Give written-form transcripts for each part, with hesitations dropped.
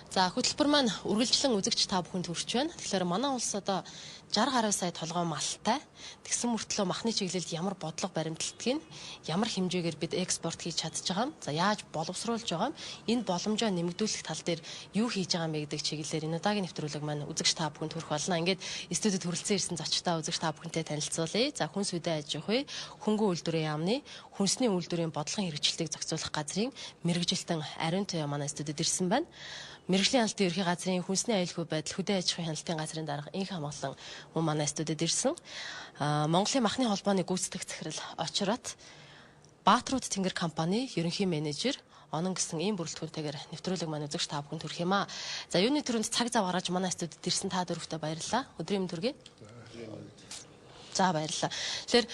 За хөтөлбөр маань үргэлжлэн үзэгч та бүхэнд хүрч байна. Тэгэхээр манай улс одоо 60 гаруй сая толгой малтай. Тэгсэн мөртлөө махны чиглэлд ямар бодлого баримталдгийг, ямар хэмжээгээр бид экспорт хийж чадж байгаа юм. За яаж боловсруулж байгаа юм. Энэ боломжоо нэмэгдүүлэх тал дээр юу хийж байгаа юм бэ гэдэг чиглэлээр энэ удаагийн нэвтрүүлэг маань үзэгч та бүхэнд хүрэх болно. Ингээд студид хүрэлцэн ирсэн зочдоо үзэгч та бүхэнтэй танилцуулъя. За хүнс үдэ аж ахуй, хөнгөн үйлдвэрийн яамны, хүнсний үйлдвэрийн бодлогын хэрэгжилтийг зохицуулах газрын мэргэжилтэн Ариун Туяа манай студид ирсэн байна. Мэргэжлийн хяналтын ерхий газрын хүнсний аюулгүй байдал хөдөө аж ахуйн хяналтын газрын дарга инх хамгаалан мөн манай студид ирсэн. Монголын махны холбооны гүйцэтгэх захирал очрот Баатрууд Тэнгэр компани ерөнхий менежер Онон гэсэн ийм бүрэлдэхүүнтэйгээр нэвтрүүлэг маань үзэгч та бүхэнд хүрэх юм аа. За юуны төрөнд цаг зав гаргаж манай студид ирсэн та дөрөвтөө баярлалаа. Өдрийн мэнд хүргэе. За баярлалаа. Тэгэхээр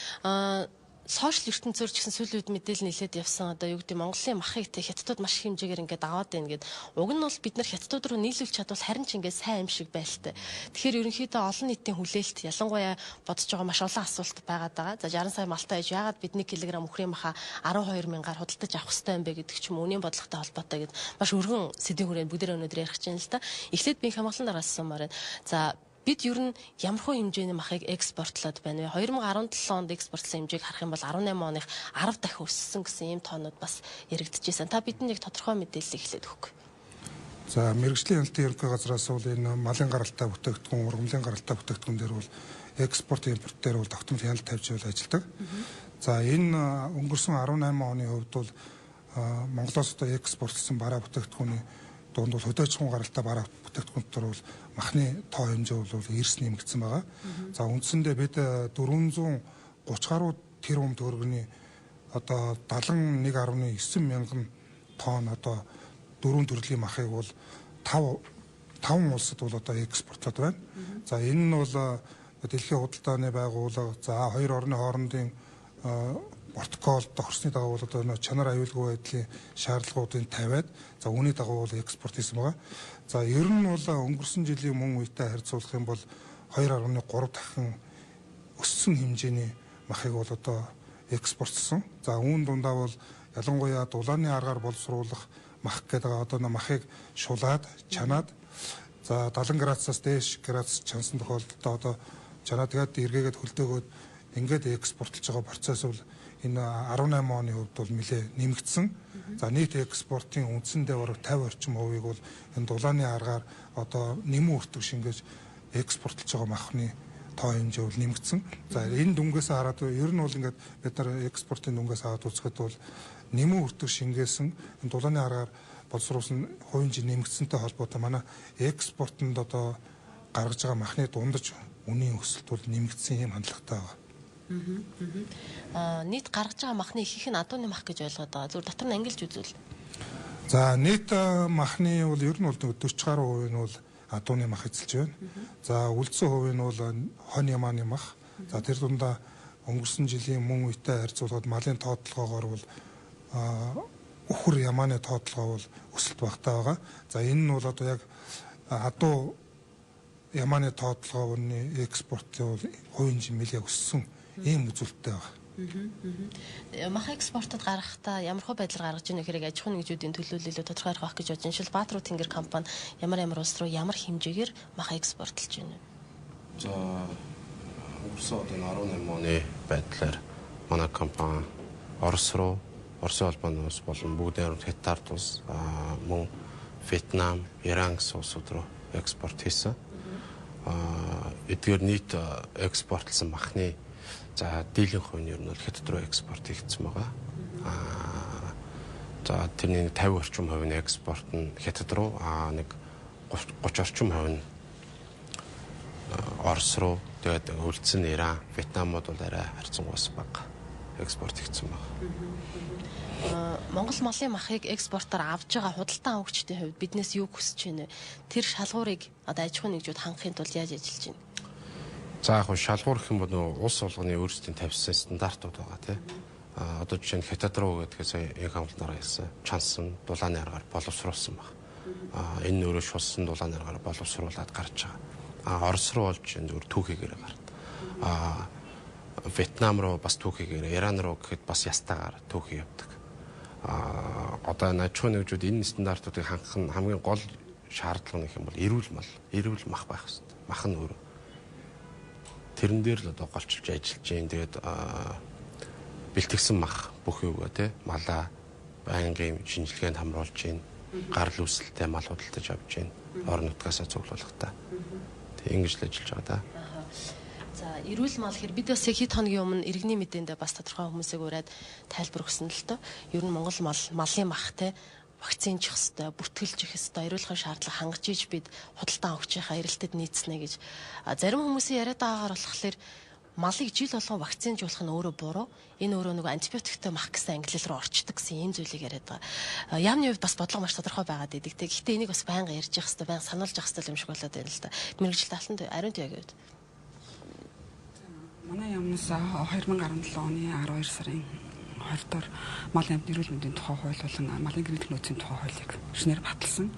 сошиал ертөнцөөр ч гэсэн сүүлийн үед мэдээлэл нэлээд явсан одоо юу гэдэг Монголын махыг те хятадууд маш их хэмжээгээр ингээд аваад байна гэд. Уг нь бол бид нар хятадууд руу нийлүүлж чадвал харин ч ингээд сайн юм шиг байлтай. Тэгэхээр ерөнхийдөө олон нийтийн хүлээлт ялангуяа бодож байгаа маш олон асуулт байгаад байгаа. За 60 сая малтай ээж яагаад бид 1 кг үхрийн маха 12 мянгаар худалдаж авах хэрэгтэй юм бэ гэдэг ч юм уу үнийн бодлоготой холбоотой гэд маш өргөн сэдвийн хүрээнд бүгдээ өнөөдөр ярих гэж байна л да. Эхлээд би хамгаалсан дараас асуумаар байна. За бид ер нь ямархуу хэмжээний махыг экспортлоод байна вэ? 2017 онд экспортлсон хэмжээг харах юм бол 18 оных 10 дахин өссөн гэсэн ийм тоонууд бас яригдчихсэн. Та бидэнд яг тодорхой мэдээлэл эхлээд өгөх. За мэргэжлийн хяналтын ерөнхий газраас бол энэ малын гаралтай бүтээгдэхүүн, ургамлын гаралтай бүтээгдэхүүн дээр бол экспорт импорт дээр бол тогтмол хяналт тавьж ажилладаг. За энэ өнгөрсөн 18 оны хувьд бол Монголоос одоо экспортлсон бараа бүтээгдэхүүний дунд бол хөдөө аж ахуйн гаралтай бараа бүтээгдэхүүн дотор бол махны тоо хэмжээ бол эрс нэмэгдсэн байгаа. За үндсэндээ бид 430 гаруй тэрбум төгрөгийн одоо 71.9 мянган тонн одоо дөрвөн төрлийн махыг бол 5 улсад бол одоо экспортлоод байна. За энэ нь бол дэлхийн худалдааны байгууллага, за хоёр орны хоорондын протокол тохирсны дагуу бол одоо чанар аюулгүй байдлын шаардлагуудыг тавиад за үүний дагуу бол экспорт хийсэн байгаа. За ер нь бол өнгөрсөн жилийн мөн үетэй харьцуулах юм бол 2.3 дахин өссөн хэмжээний махыг бол одоо экспортлсон. За үүн дундаа бол ялангуяа дулааны аргаар боловсруулах мах гэдэг одоо махыг шулаад, чанаад за 70 градусаас дээш градус чансан тохиолдолд одоо чанаад тэгээд эргээгээд хөлдөөгөөд ингээд экспортлж байгаа процесс бол энэ 18 оны хувьд бол нэлээд нэмэгдсэн. За нийт экспортын үндсэндээ бараг 50 орчим хувийг бол энэ дулааны аргаар одоо нэмэн өртөг шингээж экспортлж байгаа махны тоо хэмжээ бол нэмэгдсэн. За энэ дүнгээс хараад ер нь бол ингээд бид нар экспортын дүнгээс хараад үзэхэд бол нэмэн өртөг шингээсэн энэ дулааны аргаар боловсруулсан хувийн хэмжээ нэмэгдсэнтэй холбоотой манай экспортод одоо гаргаж байгаа махны дундаж үнийн өсөлт бол нэмэгдсэн юм хандлагатай байна. Нийт гаргаж байгаа махны ихэнх нь адууны мах гэж ойлгоод байгаа. Зүгээр дотор нь ангилж үзвэл. За нийт махны бол ер нь бол 40 гаруй хувь нь бол адууны мах эзэлж байна. За үлдсэн хувь нь бол хонь ямааны мах. За тэр дундаа өнгөрсөн жилийн мөн үетэй харьцуулахад малын тоотлогоогоор бол үхэр ямааны тоотлогоо бол өсөлт багтаа байгаа. За энэ нь бол одоо яг адуу ямааны тоотлогооны экспортын бол хувийн хэмжээ өссөн ийм үзүүлэлттэй байна. Мах экспортод гаргахдаа ямар хөө байдлаар гаргаж ийнэ хэрэг аж ахуйн нэгжүүдийн төлөөлөл тодорхой байх гэж бодож байна. Шил Баатрууд Тэнгэр компани ямар улс руу ямар хэмжээгээр мах экспортлж байна вэ? За өнгөрсөн одоо 18 оны байдлаар манай компани Оросын холбооны улс болон бүгд Хятад улс, мөн Вьетнам, Иран гэсэн улсууд руу экспорт хийсэн. Эдгээр нийт экспортлсон махны за дийлэн хувь нь ер нь Хятад руу экспорт хийгдсэн байгаа. За тэрний 50 орчим хувь нь экспорт нь Хятад руу, нэг 30 орчим хувь нь Орос руу, тэгээд үлдсэн Иран, Вьетнамууд бол арай харьцангуйс бага экспорт хийгдсэн байгаа. Монгол малын махыг экспортоор авж байгаа худалдан авагчдын хувьд биднээс юу хүсэж байна вэ? Тэр шалгуурыг одоо аж ахуйн нэгжүүд хангахын тулд яаж ажиллаж байна? За яг шалгуур гэх юм бол улс болгоны өөрсдийн тавьсан стандартууд байгаа тийм. Одоо жишээ нь Хятад руу гэдгээ сая энэ хамтнараа хэлсэн. Чансан дулааны аргаар боловсруулсан баг. Энэ өөрөө шулсан дулааны аргаар боловсруулад гарч байгаа. Орос руу болж зөвхөн түүхийгээр гард. Вьетнам руу бас түүхийгээр, Иран руу гэхэд бас ястаагаар түүхий явдаг. Одоо аж ахуйн нэгжүүд энэ стандартуудыг хангах нь хамгийн гол шаардлага нөх юм бол эрүүл мах байх хэрэгтэй. Мах нь өөрөө тэрэн дээр л одоо голчилж ажиллаж байна. Тэгээд бэлтгэсэн мах бүх юугаа тий малаа байнгын шинжилгээнд хамруулж байна. Гарал үүсэлтэй мал худалдаж авч байна. Орон нутгасаа цуглуулгатай. Тэг ингэж л ажиллаж байгаа да. За эрүүл мал хэр бид бас хэд хоногийн өмнө иргэний мэдээндээ бас тодорхой хүмүүсийг ураад тайлбар өгсөн л доо. Ер нь Монгол малын мах те вакцинжих хэвээр бүртгэлж их хэвээр эрүүлхэн шаардлага хангаж иж бид худалдан авахчийнхаа эрэлтэд нийцнэ гэж зарим хүмүүсийн яриад байгаагаар болохоор малыг жил болгон вакцинжуулах нь өөрөө буруу. Энэ өөрөө нөгөө антибиотиктэй мах гэсэн ангилал руу орчдөг гэсэн ийм зүйлийг яриад байгаа. Яамны хувьд бас бодлого маш тодорхой байгаад идэг. Гэхдээ энийг бас байнга ярьж явах хэрэгтэй, байнга сануулж явах хэрэгтэй юм шиг болоод байна л да. Мэргэжил талд ариун яг үед. Манай яамнаас 2017 оны 12 сарын 20 доор мал амтны эрүүл мэндийн тухай хууль болон малын гэрэл нөөцийн тухай хуулийг шинээр баталсан.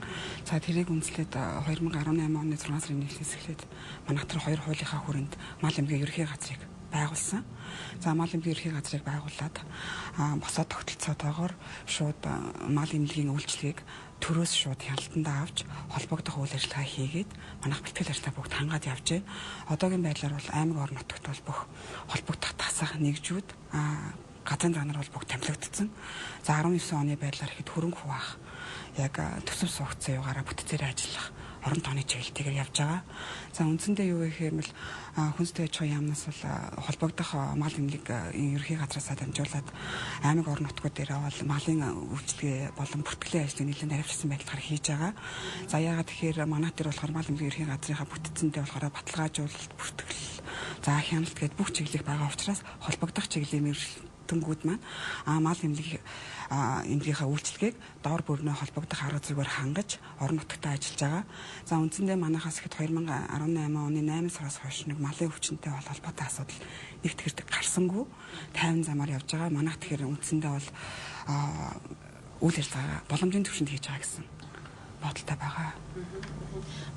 За тэрийг үндэслээд 2018 оны 6 сарын 1-ээс эхлээд манайх тэр хоёр хуулийнхаа хүрээнд мал эмнэлгийн ерхий газрыг байгуулсан. За мал эмнэлгийн ерхий газрыг байгуулад босоод тогтолцоотойгоор шууд мал эмнэлгийн үйлчлэгийг төрөөс шууд хяналтандаа авч холбогдох үйл ажиллагаа хийгээд манайх бэлтгэл ажиллагаа бүгд хангаад явж байна. Одоогийн байдлаар бол аймаг орон нутагт бол бүх холбогдох тасах нэгжүүд газрын занар бол бүгд томилогдсон. За 19 оны байдлаар ихэд хөрөнгө хуваах яг төсөв суугцсан югаараа бүтцээр ажиллах орон тооны чиглэлтэйгээр явж байгаа. За үндсэндээ юу гэх юм бол хүнстэй аж ахуйн яамнаас бол холбогдох мал эмнэлгийн ерхий газраас дамжуулаад аймаг орон нутгууд дээр бол малын үйлчлэгээ болон бүртгэлийн ажлыг нэлээд хариуцсан байдлаар хийж байгаа. За яагаад тэгэхээр манай дээр болохоор мал эмнэлгийн ерхий газрынхаа бүтцэндээ болохоор баталгаажуулалт, бүртгэл, за хяналт гэдэг бүх чиглэлийг байгаа учраас холбогдох чиглэлийн мэргэжлүүд маань мал эмнэлгийнхаа үйлчлэгийг доор бүрнөө холбогдох арга зүгээр хангаж орон нутагтаа ажиллаж байгаа. За үндсэндээ манайхаас ихэд 2018 оны 8 сараас хойш нэг малын өвчнөдтэй холбоотой асуудал нэгт хэрэг гарсангүй 50 замаар явж байгаа. Манайх тэгэхээр үндсэндээ бол үйл ажиллагаа боломжийн түвшинд хийж байгаа гэсэн бодолтой байгаа.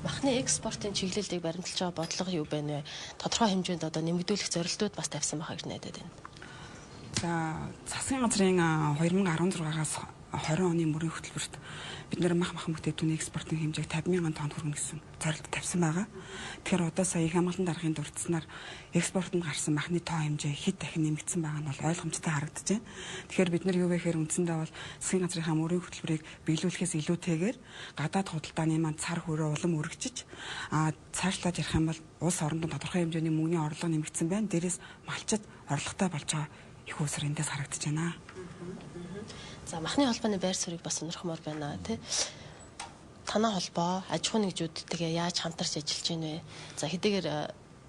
Махны экспортын чиглэлийг баримталж байгаа бодлого юу бэ нэ? Тодорхой хэмжээнд одоо нэмэгдүүлэх зорилтууд бас тавьсан байгаа гэж найдаад байна. За засгийн газрын 2016-аас 20 оны мөрийн хөтөлбөрт бид нэр мах бүтээгдэхүүний экспортын хэмжээг 50,000 тонн хүргэнэ гэсэн зорилт тавьсан байгаа. Тэгэхээр одоо сая их хамгаалалтын даргын дурдсанаар экспортод гарсан махны тоо хэмжээ хэд дахин нэмэгдсэн байгаа нь бол ойлгомжтой харагдаж байна. Тэгэхээр бид нар юу вэ гэхээр үндсэндээ бол засгийн газрынхаа мөрийн хөтөлбөрийг биелүүлэхээс илүүтэйгээр гадаад худалдааны маань цар хүрээ улам өргөжиж цаашлаад ярих юм бол улс орондоо тодорхой хэмжээний мөнгөний орлого нэмэгдсэн байна. Дээрээс малчид орлоготой болж байгаа их усэр эндээс харагдаж байна. За махны холбооны байр суурийг бас сонирхмоор байна тий. Танай холбоо аж ахуйн нэгжүүдтэйгээ яаж хамтарч ажиллаж байна вэ? За хэдийгээр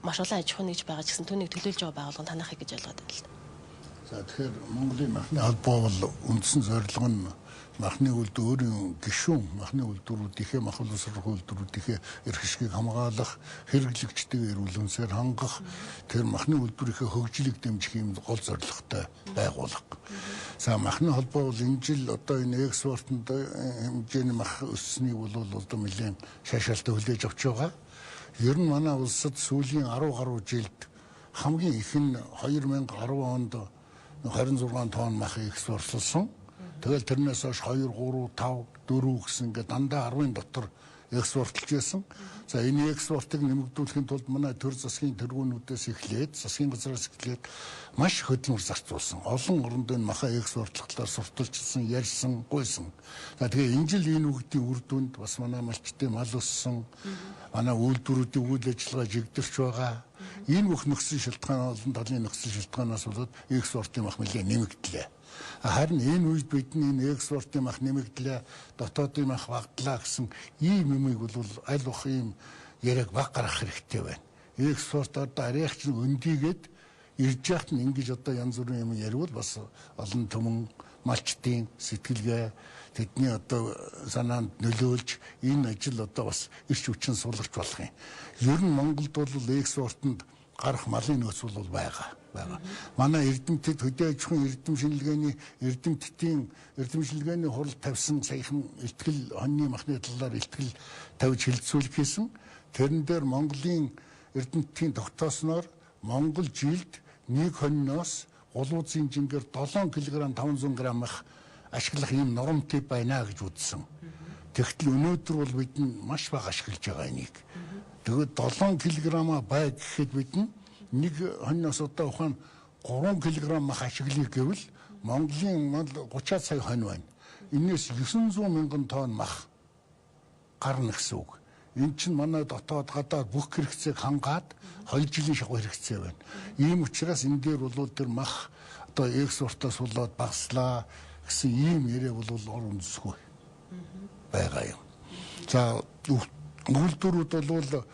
маш олон аж ахуйн нэгж байгаа ч гэсэн түүнийг төлөөлж байгаа байгууллага танайхыг гэж ойлгоод байна л да. За тэгэхээр Монголын махны холбоо бол үндсэн зорилго нь махны үйлдвэрийн гишүүн махны үйлдвэрүүдийнхээ мах боловсрох үйлдвэрүүдийнхээ эрх ашгийг хамгаалах, хэрэглэгчдийн эрүүл үнсээр хангах, тэр махны үйлдвэрийнхээ хөгжлийг дэмжих юм гол зорилготой байгууллага. За махны холбоо бол энэ жил одоо энэ экспортод хэмжээний мах өсснийг бол одоо нэлээд шашаалтаа хүлээж авч байгаа. Ер нь манай улсад сүүлийн 10 гаруй жилд хамгийн их нь 2010 онд 26 тонн мах экспортлсон. Тэгэл тэрнээс хойш 2, 3, 5, 4 гэсэн ингээд дандаа 10-ын дотор экспортлж байсан. За энэ экспортыг нэмэгдүүлэхийн тулд манай төр засгийн тэргүүнүүдээс эхлээд засгийн газраас эхлээд маш хөдөлмөр зарцуулсан. Олон оронд энэ махаа экспортлохлоор сурталчилсан, ярьсан, гуйсан. За тэгээ энэ жил энэ үгдийн үр дүнд бас манай малчтын мал өссөн. Манай үйлдвэрүүдийн үйл ажиллагаа жигдэрч байгаа. Энэ бүх нөхцөл шалтгаан олон талын нөхцөл шалтгаанаас болоод экспортын мах нэлээд нэмэгдлээ. Харин энэ үед бидний энэ экспортын мах нэмэгдлээ, дотоодын мах багтлаа гэсэн ийм юмыг бол аль болох ийм яриаг баг гаргах хэрэгтэй байна. Экспорт одоо арайч өндийгээд ирж яхад нь ингэж одоо янз бүрийн юм яриул бас олон түмэн малчтын сэтгэлгээ тэдний одоо санаанд нөлөөлж энэ ажил одоо бас ирч хүчин суларч болох юм. Ер нь Монголд бол экспортод гарах малын нөөц бол байгаа. Манай эрдэмтэд хөдөө аж ахуйн эрдэмтдийн эрдэмшилгээний хурал тавьсан саяхан ихтгэл хоньны махны талаар ихтгэл тавьж хилцүүлэх хийсэн. Тэрэн дээр Монголын эрдэмтдийн тогтоосноор Монгол жилд нэг хоньноос гулуузын жингээр 7 кг 500 г мах ашиглах юм нормтип байна гэж үзсэн. Тэгтэл өнөөдөр бол бид маш бага ашиглаж байгаа энийг. Тэгээд 7 кг бай гэхэд бид нэг хоньноос одоо ухаан 3 кг мах ашиглая гэвэл Монголын 30 сая хонь байна. Энээс 900 мянган тонн мах гарна гэсэн үг. Энэ чинь манай дотоод гадаад бүх хэрэгцээг хангаад 2 жилийн шахуу хэрэгцээ байна. Ийм учраас энэ дээр бол тэр мах одоо экспортоос болоод багслаа гэсэн ийм яриа бол орон зэсгүй байгаа юм. За үйлдвэрүүд бол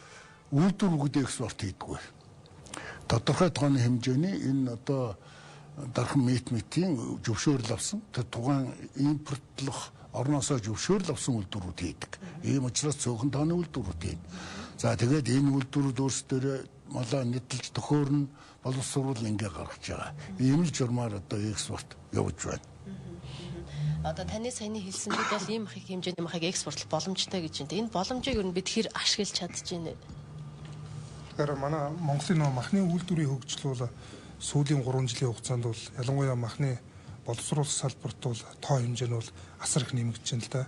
үйлдвэрүүд экспорт хийдэггүй. Тодорхой тооны хэмжээний энэ одоо дархан метийн зөвшөөрөл авсан тэр тугаан импортлох орноосоо зөвшөөрөл авсан үйлдвэрүүд хийдэг. Ийм учраас цөөхөн тооны үйлдвэрүүд хийдэг. За тэгээд энэ үйлдвэрүүд өөрсдөө малаа нэтлж төхөөрн боловсруул ингээ гаргаж байгаа. Ийм л журмаар одоо экспорт явж байна. Одоо таны саяны хэлсэн бид бол ийм их хэмжээний махыг экспортлох боломжтой гэж байна. Энэ боломжийг юу бид хэр ашиглаж чадчихэв. Тэгэхээр манай Монголын махны үйлдвэрийн хөгжил бол сүүлийн 3 жилийн хугацаанд бол ялангуяа махны боловсруулах салбарт бол тоо хэмжээ нь бол асар их нэмэгдэж байна л да.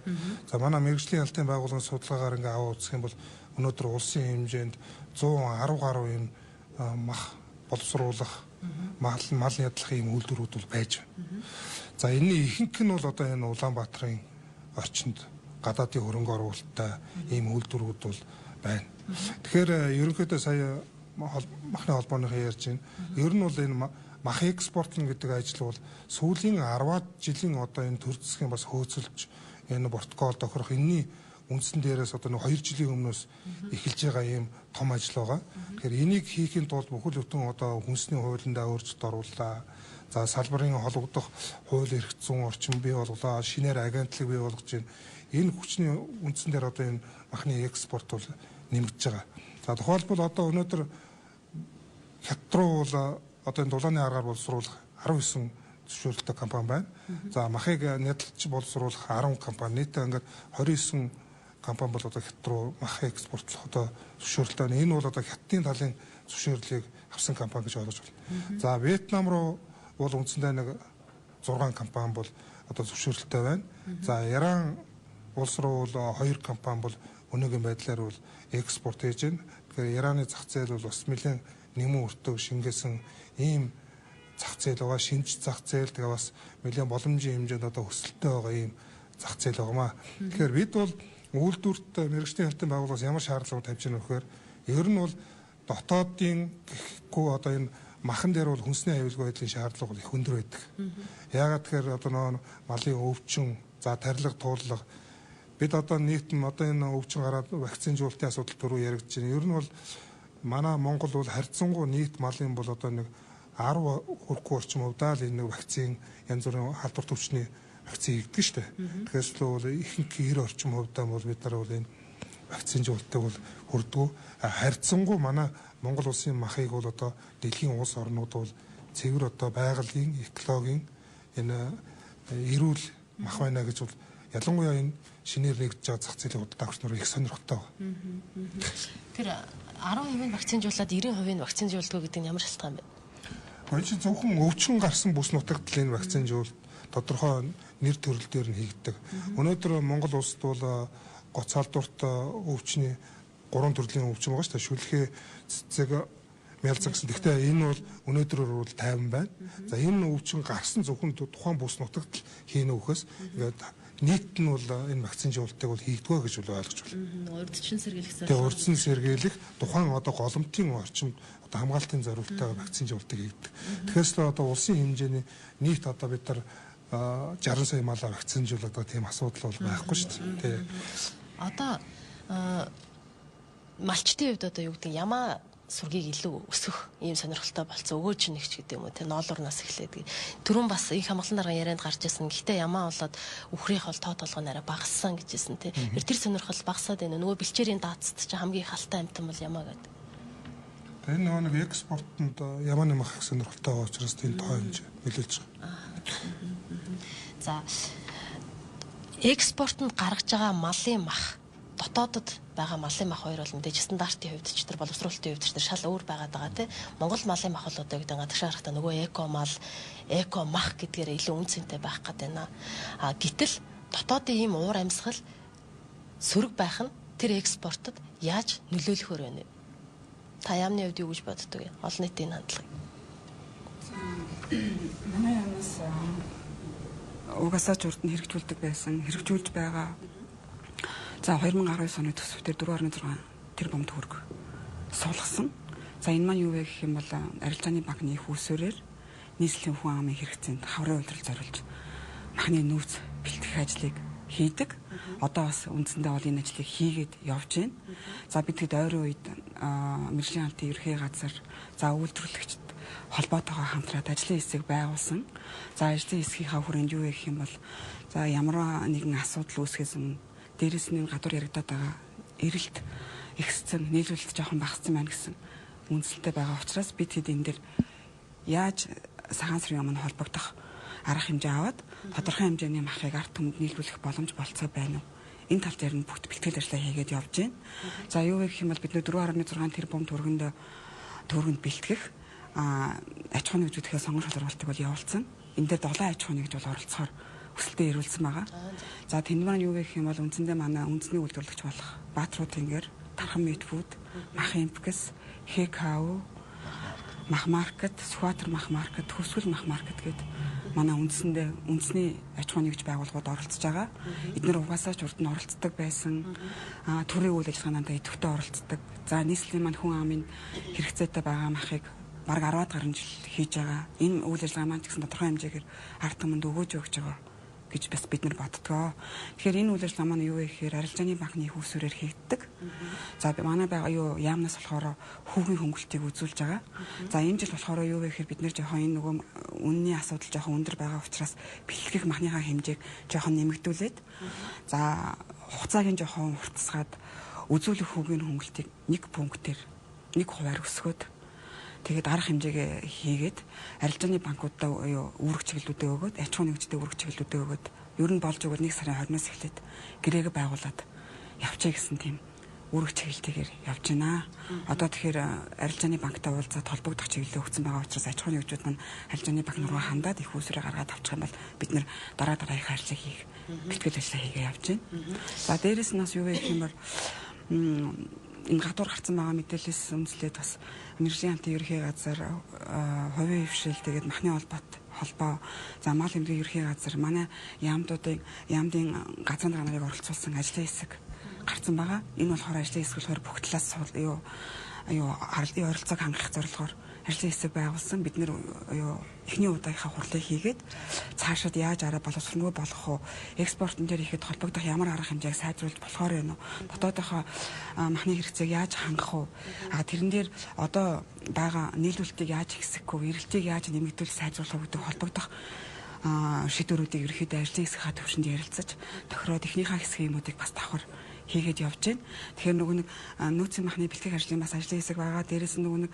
За манай мэргэжлийн албан байгууллагын судалгаагаар ингээ аваад үзэх юм бол өнөөдөр улсын хэмжээнд 110 гаруй юм мах боловсруулах мал ядлахын юм үйлдвэрүүд бол байж байна. За энэний ихэнх нь бол одоо энэ Улаанбаатарын орчинд гадаадын хөрөнгө оруулалттай ийм үйлдвэрүүд бол байна. Тэгэхээр ерөнхийдөө сая махны холбооныхоо ярьж байна. Ер нь бол энэ мах экспортлно гэдэг ажил бол сүүлийн 10-аад жилийн одоо энэ төр засгийн бас хөөцөлж энэ протокол тохирох энэний үндсэн дээрээс одоо 2 жилийн өмнөөс эхэлж байгаа ийм том ажил байгаа. Тэгэхээр энийг хийхин тулд бүхэл бүтэн одоо хүнсний хуулиндаа өөрчлөлт орууллаа. За салбарын холбогдох хууль эрх зүйн орчин бий болголоо. Шинээр агентлаг бий болгож байна. Энэ хүчний үндсэн дээр одоо энэ махны экспорт бол нэмэгдэж байгаа. За тухайлбал одоо өнөөдөр хятад руу бол одоо энэ дулааны аргаар боловсруулах 19 зөвшөөрөлтөй компани байна. За махыг нэтлж боловсруулах 10 компани нийтээ ингээд 29 компани бол одоо хятад руу мах экспортлох одоо зөвшөөрөлтөй байна. Энэ бол одоо хятадын талын зөвшөөрлийг авсан компани гэж ойлгож байна. За Вьетнам руу бол үндсэндээ нэг 6 компани бол одоо зөвшөөрөлтөй байна. За Иран улс руу бол 2 компани бол өнөөгийн байдлаар бол экспорт хийж байна. Тэгэхээр Ираны зах зээл бол бас нэлээд нэмэн өртөг шингээсэн ийм зах зээл байгаа. Шинж зах зээл тэгээ бас нэлээд боломжийн хэмжээнд одоо өсөлттэй байгаа ийм зах зээл байгаамаа. Тэгэхээр бид бол үйлдвэрт мэргэжлийн албан байгууллагаас ямар шаардлагууд тавьж байгаа нөхөр ер нь бол дотоодын гэхгүй одоо энэ махан дээр бол хүнсний аюулгүй байдлын шаардлага бол их өндөр байдаг. Яагаад тэгэхээр одоо малын өвчин, за тарилга туулга бид одоо нийтэн одоо энэ өвчин гараад вакцинжуулалтын асуудал түрүү яригдж байна. Ер нь бол манай Монгол бол харьцангуй нийт малын бол одоо нэг 10 хүрэхгүй орчим хувьдаа л энэ вакцин янз бүрийн халдвар төвчний вакцин хийгдэг шүү дээ. Тэгэхээр л бол ихэнх 90 орчим хувьдаа бол бид нар бол энэ вакцинжуулалтыг бол хүрдгүү. Харьцангуй манай Монгол улсын махыг бол одоо дэлхийн улс орнууд бол цэвэр одоо байгалийн, экологийн энэ эрүүл мах байна гэж бол ялангуяа энэ шинээр нэгдэж байгаа зах зээлийн худалдаа авч нар их сонирхолтой байна. Тэр 10% вакцинжуулаад 90% вакцинжуулдгүй гэдэг нь ямар шалтгаан бэ? Гол чинь зөвхөн өвчин гарсан бүс нутагт энэ вакцинжуул тодорхой нэр төрөл дээр нь хийгдэг. Өнөөдөр Монгол улсад бол гоц халдварт өвчний 3 төрлийн өвчин байгаа шүү дээ. Шүлхээ, цэцэг, мялзаг гэсэн. Гэхдээ энэ бол өнөөдрөөр бол 50 байна. За энэ өвчин гарсан зөвхөн тухайн бүс нутагт хийнэ үхээс ингээд нийт нь бол энэ вакцинжуулалтыг бол хийгдгөө гэж бол ойлгож байна. Урдчин сэргийлэх зорилгоор. Тэгээ урдчин сэргийлэх тухайн одоо голомтын орчимд одоо хамгаалтын зорилттой вакцинжуулалтыг хийгдэг. Тэгэхээр л одоо улсын хэмжээний нийт одоо бид нар 60 сая малаа вакцинжуулаад байгаа тийм асуудал бол байхгүй шүү дээ. Одоо малчтын хувьд одоо юу гэдэг ямаа сургийг илүү өсгөх ийм сонирхолтой болцсон өгөөж нэгч гэдэг юм уу те ноолуурнаас эхлээд түрүүн бас их хамгаалсан дарга ярианд гарч ирсэн. Гэхдээ ямаа болоод үхрийнх бол тоо толгой нараа багассан гэжсэн те. Тэр сонирхол багасаад байна. Нөгөө бэлчээрийн даацд чи хамгийн халтай амтан бол ямаа гэдэг. Энэ нэг экспортод ямааны мах сонирхолтой байгаа учраас тийм тоо хэмжээ нөлөөлж байгаа. За экспортод гаргаж байгаа малын мах дотоодод байгаа малын мах хоёр бол мэдээж стандартын хувьд ч тэр боловсруулалтын хувьд ч тэр шал өөр байгаад байгаа тийм. Монгол малын мах бол одоо гэдэг гадагшаа харахтаа нөгөө эко мал, эко мах гэдгээр илүү үнцэнтэй байх гээд байна. Гэтэл дотоодын ийм уур амьсгал сөрөг байх нь тэр экспортод яаж нөлөөлөхөөр байна вэ? Та яамны хувьд юу гэж боддог вэ? Олон нийтийн хандлага. Манай яамнаас угаасаа ч урд нь хэрэгжүүлдэг байсан, хэрэгжүүлж байгаа. За 2019 оны төсөвтөр 4.6 тэрбум төгрөг суулгасан. За энэ маань юу вэ гэх юм бол арилжааны банкны их усөөрээр нийслэлийн хүн амын хэрэгцээнд хаврын үйлдвэрлэл зориулж махны нөөц бэлтгэх ажлыг хийдэг. Одоо бас үндсэндээ бол энэ ажлыг хийгээд явж байна. За бид хэд ойрын үед мэргэжлийн албаны ерхий газар за үйлдвэрлэгчд холбоотойгоо хамтраад ажлын хэсэг байгуулсан. За ажлын хэсгийнхаа хүрээнд юу гэх юм бол за ямар нэгэн асуудал үүсгэсэн өмнө дээрээс нь гадуур яригадаад байгаа эрэлт ихссэн нийлүүлэлт жоохон багассан байна гэсэн үндсэлтэй байгаа учраас бид хэд энэ дээр яаж цагаан сарын өмнө холбогдох арга хэмжээ аваад тодорхой хэмжээний махыг ард түмэнд нийлүүлэх боломж болцоо байна уу? Энэ тал дээр нь бүгд бэлтгэл ажлаа хийгээд явж байна. За юу вэ гэх юм бол бид нөө 4.6 тэрбум төгрөнд бэлтгэх аж ахуйн нэгжүүдийнхээ сонгон шалгуултыг бол явуулсан. Энэ дээр 7 аж ахуйн нэгж бол оролцохоор хүсэлтэд ирүүлсэн байгаа. За тэнд маань юу вэ гэх юм бол үндсэндээ манай үндэсний үйлдвэрлэгч болох Баатруу Тэнгэр, Тархан Мит Фуд, Мах Импекс, Хекау, Мах маркет, Сүхбаатар мах маркет, Төвсгөл мах маркет гэдэг манай үндэсний аж ахуйн нэгж байгууллагууд оролцож байгаа. Эдгээр угаасаа ч урд нь оролцдог байсан. Төрийн үйл ажиллагаанд идэвхтэй оролцдог. За нийслэлийн маань хүн амын хэрэгцээтэй байгаа махыг бараг 10-аад гаруй жил хийж байгаа. Энэ үйл ажиллагаа маань ч гэсэн тодорхой хэмжээгээр ард түмэнд өгөөж байгаа гэж бас бид нар боддгоо. Тэгэхээр энэ үйл ажиллагаа маань юу вэ гэхээр арилжааны банкны их усүрээр хийгддэг. За манай байгаа яамнаас болохоор хүүгийн хөнгөлтийг үзүүлж байгаа. За энэ жил болохоор юу вэ гэхээр бид нар жоохон энэ нөгөө үнний асуудал жоохон өндөр байгаа учраас бэлтгэх махныхаа хэмжээг жоохон нэмэгдүүлээд за хугацааг нь жоохон хурцсгаад үзүүлэх хүүгийн хөнгөлтийг нэг пунктээр 1 хувиар өсгөөд тэгээд арга хэмжээгээ хийгээд арилжааны банкудаа үүрэг чиглэлүүдээ өгөөд аж ахуйн нэгжтэй үүрэг чиглэлүүдээ өгөөд ер нь болж өгвөл 1 сарын 20-наас эхлээд гэрээгээ байгуулад явчаа гэсэн тийм үүрэг чиглэлтэйгээр явж байна. Одоо тэгэхээр арилжааны банктай уулзаад холбогдох чиглэлээ өгсөн байгаа учраас аж ахуйн нэгжүүд маань арилжааны банк руу хандаад их усрыг гаргаад авчих юм бол бид нэр дараагийнхаа ажлыг хийх бэлтгэл ажлаа хийгээ явж байна. За дээрэс нь бас юу вэ гэх юм бол энэ гадуур гарсан байгаа мэдээлэлээс үндэслээд бас мэргэжлийн хамтын ерхий газар хувийн хвшил тэгээд махны холбоо за мал эмнэлгийн ерхий газар манай яамдын газрын дарга нарыг оролцуулсан ажлын хэсэг гарсан байгаа. Энэ болохоор ажлын хэсэг болохоор бүх талаас ойролцоог хангах зорилгоор ажлын хэсэг байгуулсан. Бид нэр эхний удаагийнхаа хурлыг хийгээд цаашид яаж арай боловсронгүй болох вэ? Экспортын дээр ихэд холбогдох ямар арга хэмжээг сайжруулж болохоор байна уу? Дотоодынхоо махны хэрэгцээг яаж хангах вэ? Тэрэн дээр одоо байгаа нийлүүлэлтийг яаж ихсэх вэ? Эрэлтийг яаж нэмэгдүүлж сайжруулах вэ гэдэг холбогдох шийдвэрүүдийг ерөөхдөө ажлын хэсгийн төвшөнд ярилцаж тохироод эхнийхээ хэсгийн юмуудыг бас давхар хийгээд явж байна. Тэгэхээр нөгөө нэг нөөцийн махны бэлтгэх ажлын бас ажлын хэсэг байгаа. Дээрээс нь нөгөө нэг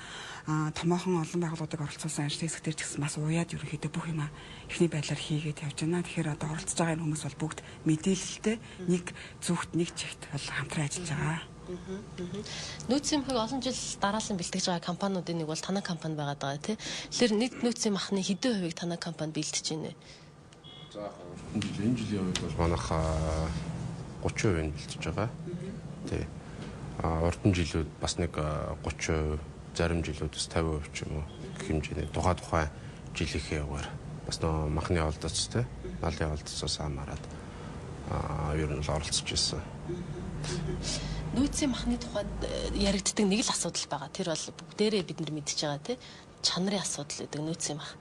томоохон олон байгууллагуудыг оролцуулсан ажлын хэсэг дээр ч гэсэн бас уяад ерөнхийдөө бүх юм эхний байдлаар хийгээд явж байна. Тэгэхээр одоо оролцож байгаа энэ хүмүүс бол бүгд мэдээлэлтэй нэг зүгт нэг чигт бол хамтран ажиллаж байгаа. Нөөцийн махыг олон жил дараалан бэлтгэж байгаа компаниудын нэг бол танай компани байгаад байгаа тий. Тэгэхээр нэг нөөцийн махны хэдэн хувийг танай компани бэлдэж байна вэ? За энэ жилийн үед бол манайх 30% нь бэлтэж байгаа. Тий. Урдан жилүүд бас нэг 30%, зарим жилүүд бас 50% ч юм уу гэх хэмжээний тухайн жилийнхээ яваар бас нөө махны олдоц тий. Малын олдоцоос хамаарат ер нь оролцож ирсэн. Нөөцийн махны тухайд яригддаг нэг л асуудал байгаа. Тэр бол бүгдээрээ бид нар мэдчихэж байгаа тий. Чанарын асуудал гэдэг нөөцийн мах.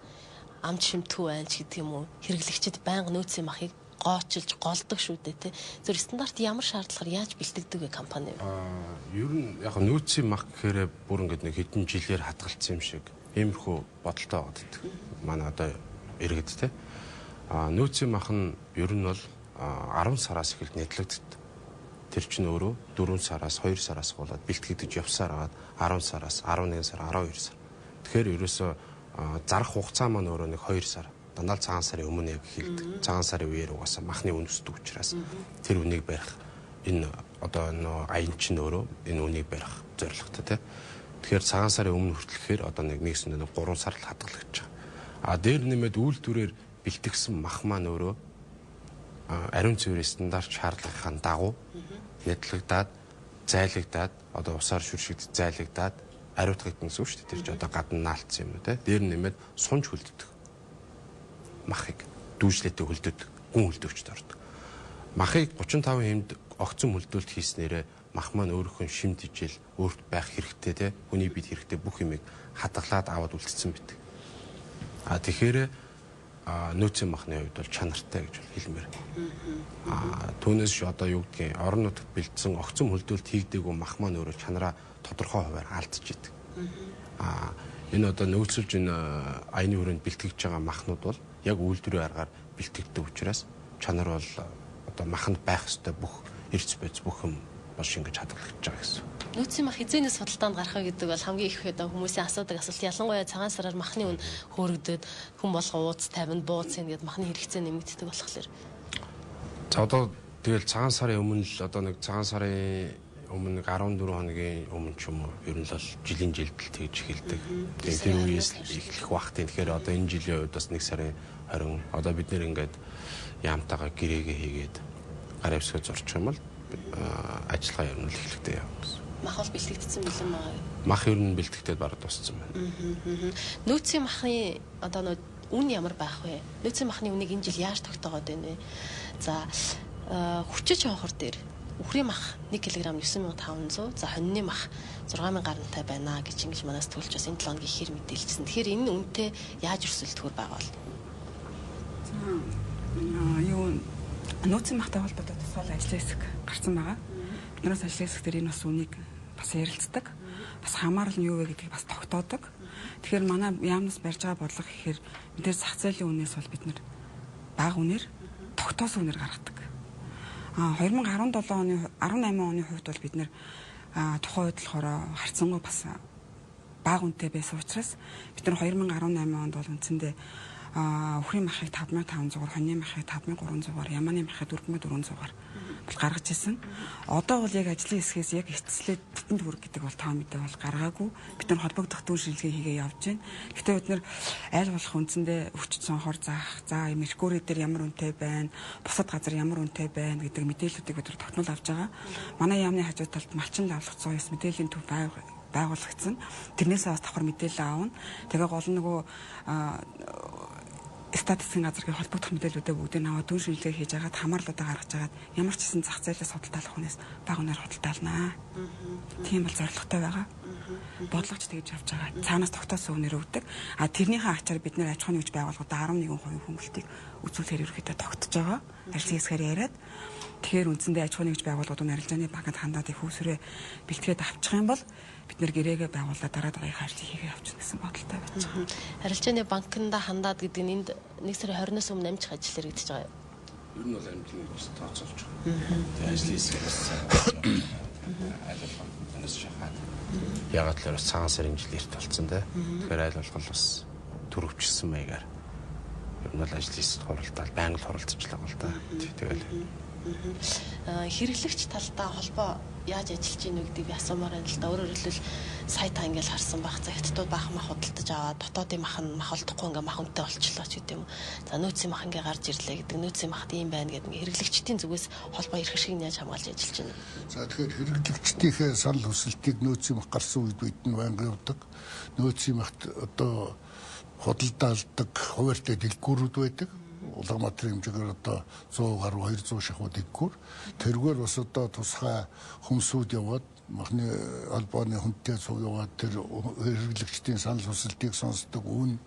Амт шимтгүү байна ч гэдэг юм уу. Хэрэглэгчид байнга нөөцийн махыг гоочилж голдог шүү дээ тий. Зөв стандарт ямар шаардлагаар яаж бэлтгэдэг вэ компани? Ер нь яг нөөцийн мах гэхээр бүр ингэдэг нэг хэдэн жилээр хатгалцсан юм шиг иймэрхүү бодолтой байдаг. Манай одоо иргэд тий. Нөөцийн мах нь ер нь бол 10 сараас эхэлж нэтлэгддэг. Тэр чинь өөрөө 4 сараас 2 сараас болоод бэлтгэж явсаар агаад 10 сараас 11 сар 12 сар. Тэгэхээр ерөөсөө зарах хугацаа маань өөрөө нэг 2 сар. Дандаа цагаан сарын өмнө яг эхэлдэг. Цагаан сарын үеэр угаасаа махны үн өсдөг учраас тэр үнийг барих энэ одоо нөө аян чинь өөрөө энэ үнийг барих зорилготой тий. Тэгэхээр цагаан сарын өмнө хүртэлэхээр одоо нэгсэн 3 сар л хадгалагдаж байгаа. Дээр нэмээд үйлдвэрээр бэлтгэсэн мах маань өөрөө ариун цэврийн стандарт шаардлагын дагуу нядлагдаад зайлагдаад одоо усаар шүршигдэж зайлагдаад ариутгагдсан гэсэн үг шүү дээ. Тэр чинь одоо гадна наалтсан юм уу те. Дээр нэмээд сунж хөлддөг. Махыг дүүжлээтэй хөлдөдөг. Гүн хөлдөвчд ордог. Махыг 35 хэмд огцон хөлдөөлт хийснээрээ мах маань өөрийнхөө шимт ижил өөрт байх хэрэгтэй те. Хүний бид хэрэгтэй бүх юмыг хадгалаад аваад үлдсэн байдаг. Тэгэхээр нөөцийн махны хувьд бол чанартай гэж хэлмээр. Түүнээс одоо юу гэдгийг орон нутагт бэлдсэн огцон хөлдөөлт хийгдээгүй мах маань өөрөө чанараа тодорхой хуваар алдчихж идэг. Энэ одоо нөөцөлж энэ аяны хүрээнд бэлтгэж байгаа махнууд бол яг үйлдвэрийн аргаар бэлтгэдэг учраас чанар бол одоо маханд байх ёстой бүх эрс бодис бүх юм бол шингэж хадгалагдаж байгаа гэсэн. Нөөцийн мах хизээнээс судалтаанд гарах гэдэг бол хамгийн их одоо хүмүүсийн асуудаг асуулт. Ялангуяа цагаан сараар махны үн хөөрөгдөд хүн болго ууц тавина, бууц юм гээд махны хэрэгцээ нэмэгддэг болохоор. За одоо тэгэл цагаан сарын өмнө л одоо нэг цагаан сарын өмнө 14 хоногийн өмнө ч юм уу ер нь л жилийн жилдэл тэгж эхэлдэг. Тэр үеэс эхлэх багтын. Тэгэхээр одоо энэ жилийн үед бас 1 сарын 20 одоо бид нэр ингээд яамтайгаа гэрээгээ хийгээд гар авсгаа зорчих юм бол ажиллагаа ер нь л эхлэхдээ явна гэсэн. Мах бол бэлтгэгдсэн билэн байгаа. Мах ер нь бэлтгэдэг бараг дууссан байна. Нөөцийн махны одоо үн ямар байх вэ? Нөөцийн махны үнийг энэ жил яаж тогтоогоод байна вэ? За хүчиж хонхор дээр үхрийн мах 1 кг 9500, за хоньны мах 6000 гарантай байна гэж ингэж манаас төлж бас энэ 7 хоногийн ихэр мэдээлжсэн. Тэгэхээр энэ үнэтэй яаж өрсөлдөхөр байгаа бол? Юу нөөцийн махтай холбоотой тусгал ажлын хэсэг гарсан байгаа. Биднээс ажлын хэсэг дээр энэ бас үнийг бас ярилцдаг. Бас хамаарал нь юу вэ гэдгийг бас тогтоодог. Тэгэхээр манай яамнаас барьж байгаа бодлого гэхээр мэдээж зах зээлийн үнээс бол бид нэр бага үнээр тогтоосон үнээр гаргадаг. 2017 оны 18 оны хувьд бол бид нэр тухайн үед болохоор харьцангуй бас бага үнэтэй байсан учраас бид нар 2018 онд бол үндсэндээ үхрийн махыг 5500-аар, хоньны махыг 5300-аар, ямааны махыг 4400-аар бол гаргаж ирсэн. Одоо бол яг ажлын хэсгээс яг эцэслээд тэтэн төгрөг гэдэг бол тоо мэдээ бол гаргаагүй. Бид нар холбогдох дүн шинжилгээ хийгээ явж байна. Гэхдээ бид нар аль болох үндсэндээ өвчт сонхор заах, за меркури дээр ямар үнэтэй байна, бусад газар ямар үнэтэй байна гэдэг мэдээллүүдийг бид нар тогтмол авч байгаа. Манай яамны хажуу талд малчин давлах 109 мэдээллийн төв байгуулагдсан. Тэрнээсээ бас давхар мэдээлэл аавна. Тэгээ гол нь нөгөө статистикийн газрын холбогдох мэдээллүүдээ бүгдийг аваад дүн шинжилгээ хийж агаад хамаарлуудаа гаргаж агаад ямар ч хэсэн зах зээлээс худалдаалах хүнээс бага үнээр худалдаалнаа. Тийм бол зорилготой байгаа. Бодлогоч тэгж авч байгаа. Цаанаас тогтоосон үнээр өгдөг. Тэрнийхээ ачаар бид нэр аж ахуйн нэгж байгууллагуудаа 11% хөнгөлтийг үзүүлэхээр ерөөхдөө тогтож байгаа. Ажлын хэсгээр яриад. Тэгэхээр үндсэндээ аж ахуйн нэгж байгууллагуудын арилжааны банкнд хандаад их усрээ бэлтгээд авчих юм бол бид нэр гэрээгээ байгуулаад дараа дараагийн ажлыг хийгээ явуулна гэсэн бодолтой байж байгаа. Арилжааны банкнда хандаад гэдэг нь энд 1 сарын 20-наас өмнө амжих ажил хэрэгдэж байгаа юу? Ер нь бол амжилтны гэж тооцоолж байгаа. Тэгээ ажлын хэсгээс аль болох өнөөс шахаад. Ягаад л цагаан сарын жил эрт болсон те. Тэгэхээр аль болох бас төрөвчсөн маягаар ер нь бол ажлын хэсэгт хуралдаал байнга л хуралцчихлаа гол та. Тэгэл хэрэглэгч талдаа холбоо яаж ажиллаж ийн вэ гэдгийг би асуумаар байна л да. Өөрөөр хэлбэл сая та ингээл харсан байх. За хятадууд баах мах худалдаж аваад дотоодын мах нь мах олдохгүй ингээ мах үнэтэй болчихлоо ч гэдэг юм. За нөөцийн мах ингээ гарч ирлээ гэдэг. Нөөцийн махт ийм байна гэдэг ингээ хэрэглэгчдийн зүгээс холбоо ирэх шиг яаж хамгаалж ажиллаж байна. За тэгэхээр хэрэглэгчдийнхээ санал хүсэлтийг нөөцийн мах гарсан үед бид нь байнга явдаг. Нөөцийн махт одоо худалдаалдаг хуваарьтай дэлгүүрүүд байдаг. Улаанбаатарын хэмжээгээр одоо 100 гаруй 200 шахуу дэлгүүр. Тэргээр бас одоо тусгай хүмсүүд яваад махны албаны хүнтэй цуг яваад тэр хэрэглэгчдийн санал хүсэлтийг сонсдог, үн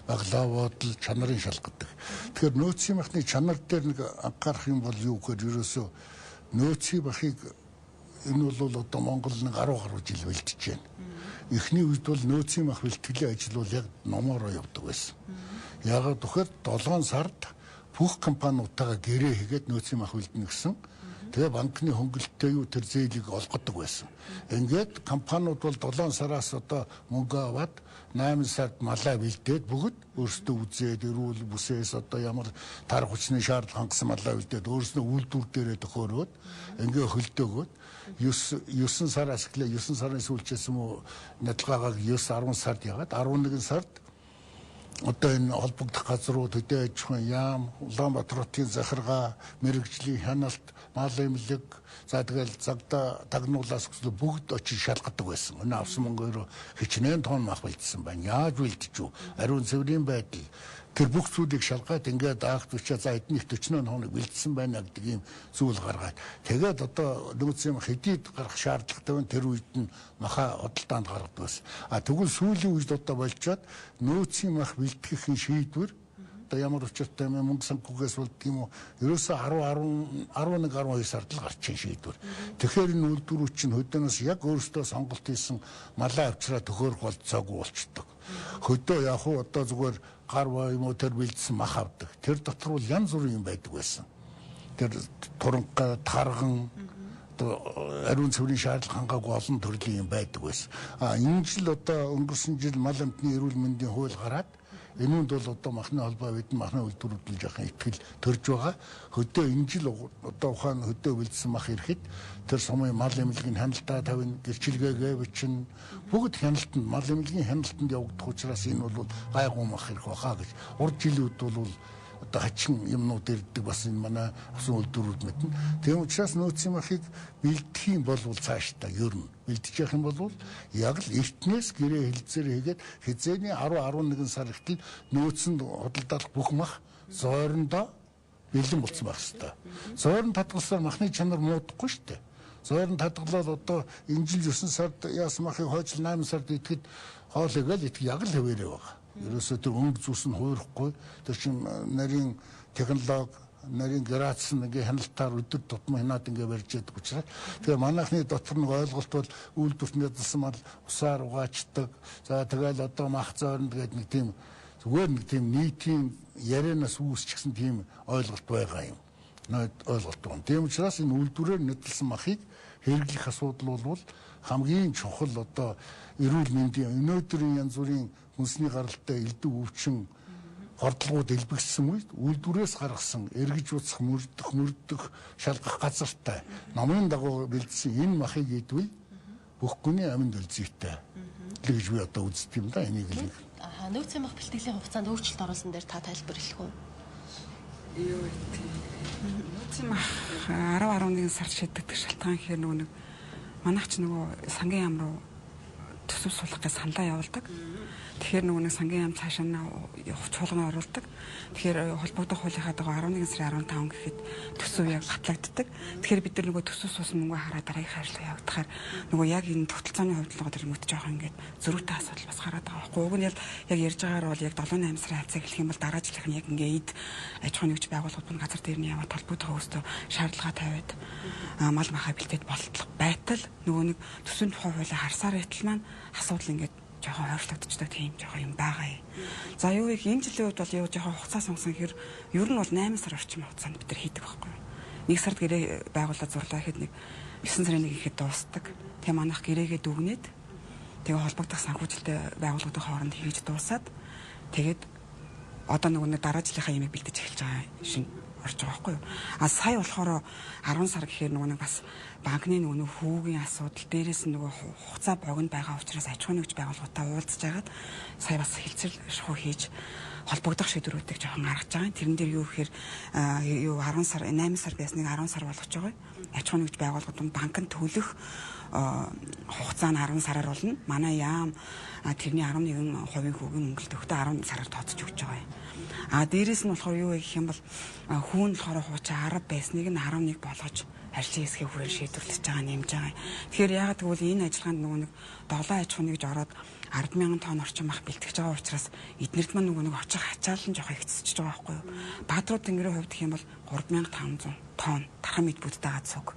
баглаа бодол чанарын шалгадаг. Тэгэхээр нөөцийн махны чанар дээр нэг анхаарах юм бол юу гэхээр ерөөсөө нөөцийн махыг энэ бол одоо Монгол нэг 10 гаруй жил бэлтэж байна. Эхний үед бол нөөцийн мах бэлтгэлийн ажил бол яг номороо явдаг байсан. Яагаад тэгэхээр 7 сард бүх компаниудтайгаа гэрээ хийгээд нөөцийн мах бэлдэнэ гэсэн. Тэгээ банкны хөнгөлөлтөө юу тэр зээлийг олгодог байсан. Ингээд компаниуд бол 7 сараас одоо мөнгө аваад 8 сард малаа бэлдээд бүгд өөрсдөө үзээд эрүүл бүсээс одоо ямар тар хүчний шаардлага хангасан малаа бэлдээд өөрсдөө үйлдвэр дээрээ төхөөрөөд ингээ хөлдөөгөөд 9 сараас эхлээ 9 сарын сүүлчээс юм уу надлгаагаа 9 10 сард ягаад 11 сард одоо энэ холбогдох газрууд хөдөө аж ахуйн яам, Улаанбаатар хотын захиргаа, мэрэгжлийн хяналт, мал эмнэлэг, за тэгэл цагдаа тагнуулаас бүгд очиж шалгадаг байсан. Өнөө авсан мөнгөөр хичнээн тонн мах бэлдсэн байна. Яаж бэлдэж үү? Ариун цэврийн байдал тэр бүх зүйлийг шалгаад ингээд агт учаа за эднийх 48 хоног бэлдсэн байна гэдэг ийм зүйл гаргаад тэгээд одоо нөөц юм хэдийд гарах шаардлагатай байна тэр үед нь маха одолдоонд гаргадаг байсан. Тэгвэл сүүлийн үед одоо болжоод нөөцийн мах бэлтгэхийн шийдвэр одоо ямар учиртай юм мөнгө санхүүгээс бол тийм үү ерөөсө 11 12 сард л гарч ийн шийдвэр. Тэгэхээр энэ үйлдвэрүүд чинь хөдөөнөөс яг өөрсдөө сонголт хийсэн малаа авчраа төхөөрөх болцоогүй болчдөг. Хөдөө яг уу одоо зүгээр гар юм уу тэр бэлдсэн мах авдаг. Тэр дотор бол янз бүрийн юм байдаг байсан. Тэр туранга, тарган, ариун цэврийн шаардлага хангаагүй олон төрлийн юм байдаг байсан. Энэ жил одоо өнгөрсөн жил мал амтны эрүүл мэндийн хууль гараад энүүнд бол одоо махны холбоо бидэн махны үйлдвэрүүд нь жоохон ихтгэл төрж байгаа. Хөдөө энэ жил одоо ухаан хөдөө бэлдсэн мах ирэхэд тэр сумын мал эмнэлгийн хяналтаа тавина, гэрчилгээгээ бичнэ. Бүгд хяналтанд мал эмнэлгийн хяналтанд явагдах учраас энэ бол гайгүй мах ирэх баха гэж. Урд жилүүд бол одоо хачин юмнууд ирдэг бас энэ манай авсан үйлдвэрүүд мэднэ. Тийм учраас нөөцийн махыг бэлдэх юм бол цаашдаа ер нь бэлдэж явах юм бол яг л эртнээс гэрээ хэлцээр хийгээд хизээний 10-11 сар ихтэл нөөцөнд хөдөлдөх бүх мах зойрондоо бэлэн болсон байх хэвээр. Зойрон татгалсаар махны чанар муудахгүй шүү дээ. Зойрон татгалал одоо энэ жил 9 сард яасан махыг хойжл 8 сард идэхэд хоолойгоо идэх яг л хэвээрээ байгаа. Ерөөсөө тэр өнгө зүс нь хуурахгүй тэр чин нарийн технологи нарийн грац ингээ хяналтаар өдөр тутам хянаад ингээ барьж яддаг учраас тэгээ манайхны дотор нэг ойлголт бол үйлдвэрт нэдэлсэн мал усаар угаачдаг. За тэгэл одоо мах зойронд гэдэг нэг тийм зүгээр нэг тийм нийтийн ярианаас үүсчихсэн тийм ойлголт байгаа юм. Ойлголт байна. Тийм учраас энэ үйлдвэрээр нэдэлсэн махыг хэрэглэх асуудал бол хамгийн чухал одоо эрүүл мэндийн өнөөдрийн янз бүрийн хүнсний гаралтай элдв өвчин хордлогууд элбэгссэн үед үйлдвэрээс гаргасан эргэж буцах мөрдөх шалгах газартай номын дагуу бэлдсэн энэ махыг идвэл бүх хүний аминд үлзийтэй гэж би одоо үздэг юм да энийг л. Нөөцийн мах бэлтгэлийн хугацаанд өөрчлөлт оруулсан дээр та тайлбар хэлэх үү? Юу гэдэг. Нөөцийн мах 10-11 сард шийдэгдэх шалтгаан гэхээр нэг манайх ч нөгөө сангийн яам руу төсөв суулгах гэж саналаа явуулдаг. Тэгэхээр нөгөө нэг сангийн яам цаашаа чуулган оруулдаг. Тэгэхээр холбогдох хуулийнхаа дагуу 11 сарын 15 гэхэд төсөв яг батлагддаг. Тэгэхээр бид нар нөгөө төсөв суусан мөнгө хараад дараагийн ажлаа явагдахаар нөгөө яг энэ тогтолцооны хувьд л гол мөт жоох ингээд зөрүүтэй асуудал бас гараад байгаа байхгүй. Уг нь яг ярьж байгаагаар бол яг 7-8 сарын хавцаа хэлэх юм бол дараа жилийнх нь яг ингээд аж ахуйн нэгж байгууллагууд нь газар дээр нь яваад холбогдох хөөстөө шаардлага тавиад мал махаа бэлдээд болтлох байтал нөгөө нэг төсвийн тухай хуулиа харсаар байтал маань асуудал ингээд жоохон ойртогдчихдаг тийм жоохон юм байгаа юм. За юу их энэ жилийн үед бол юу жоохон хугацаа сонгосон хэр ер нь бол 8 сар орчим хугацаанд бид нар хийдэг байхгүй юу. 1 сард гэрээ байгуулаад зурлаа гэхэд нэг 9 сарын 1 ихэд дуусдаг. Тэгээ манайх гэрээгээ дүгнээд тэгээ холбогдох санхүүжилттэй байгууллагуудын хооронд хийж дуусаад тэгээд одоо нэг дараа жилийнхаа ямиг бэлдэж эхэлж байгаа шин орж байгаа байхгүй юу. Сая болохоор 10 сар гэхээр нэг бас банкны нөгөө хүүгийн асуудал дээрээс нь нөгөө хугацаа богино байгаа учраас аж ахуйн нэгж байгууллагуудаа уулзж агаад сая бас хэлцэл шахуу хийж холбогдох шийдвэрүүдийг жоохон гаргаж байгаа. Тэрэн дээр юу гэхээр 10 сар 8 сар байсныг 10 сар болгож байгаа. Аж ахуйн нэгж байгууллагууд банкнд төлөх хугацаа нь 10 сараар болно. Манай яам тэрний 11% хүүгийн мөнгөлт өгтөө 10 сараар тооцож өгч байгаа юм. Дээрээс нь болохоор юу гэх юм бол хүүн болохоор хуучаа 10 байсныг нь 11 болгож арчийн хэсгээ хүрээ шийдвэрлэж байгаа нэмж байгаа. Тэгэхээр яагаад гэвэл энэ ажиллагаанд нөгөө нэг долоо аж ахуйн нэгж ороод 10,000 тонн орчим мах бэлтгэж байгаа учраас эднэрт маань нөгөө нэг очих ачаалал нь жоох ихсэж байгаа байхгүй юу. Баадрууд тэнгэрийн хувьд гэх юм бол 3,500 тонн тархан мэд бүдтэй гацуг.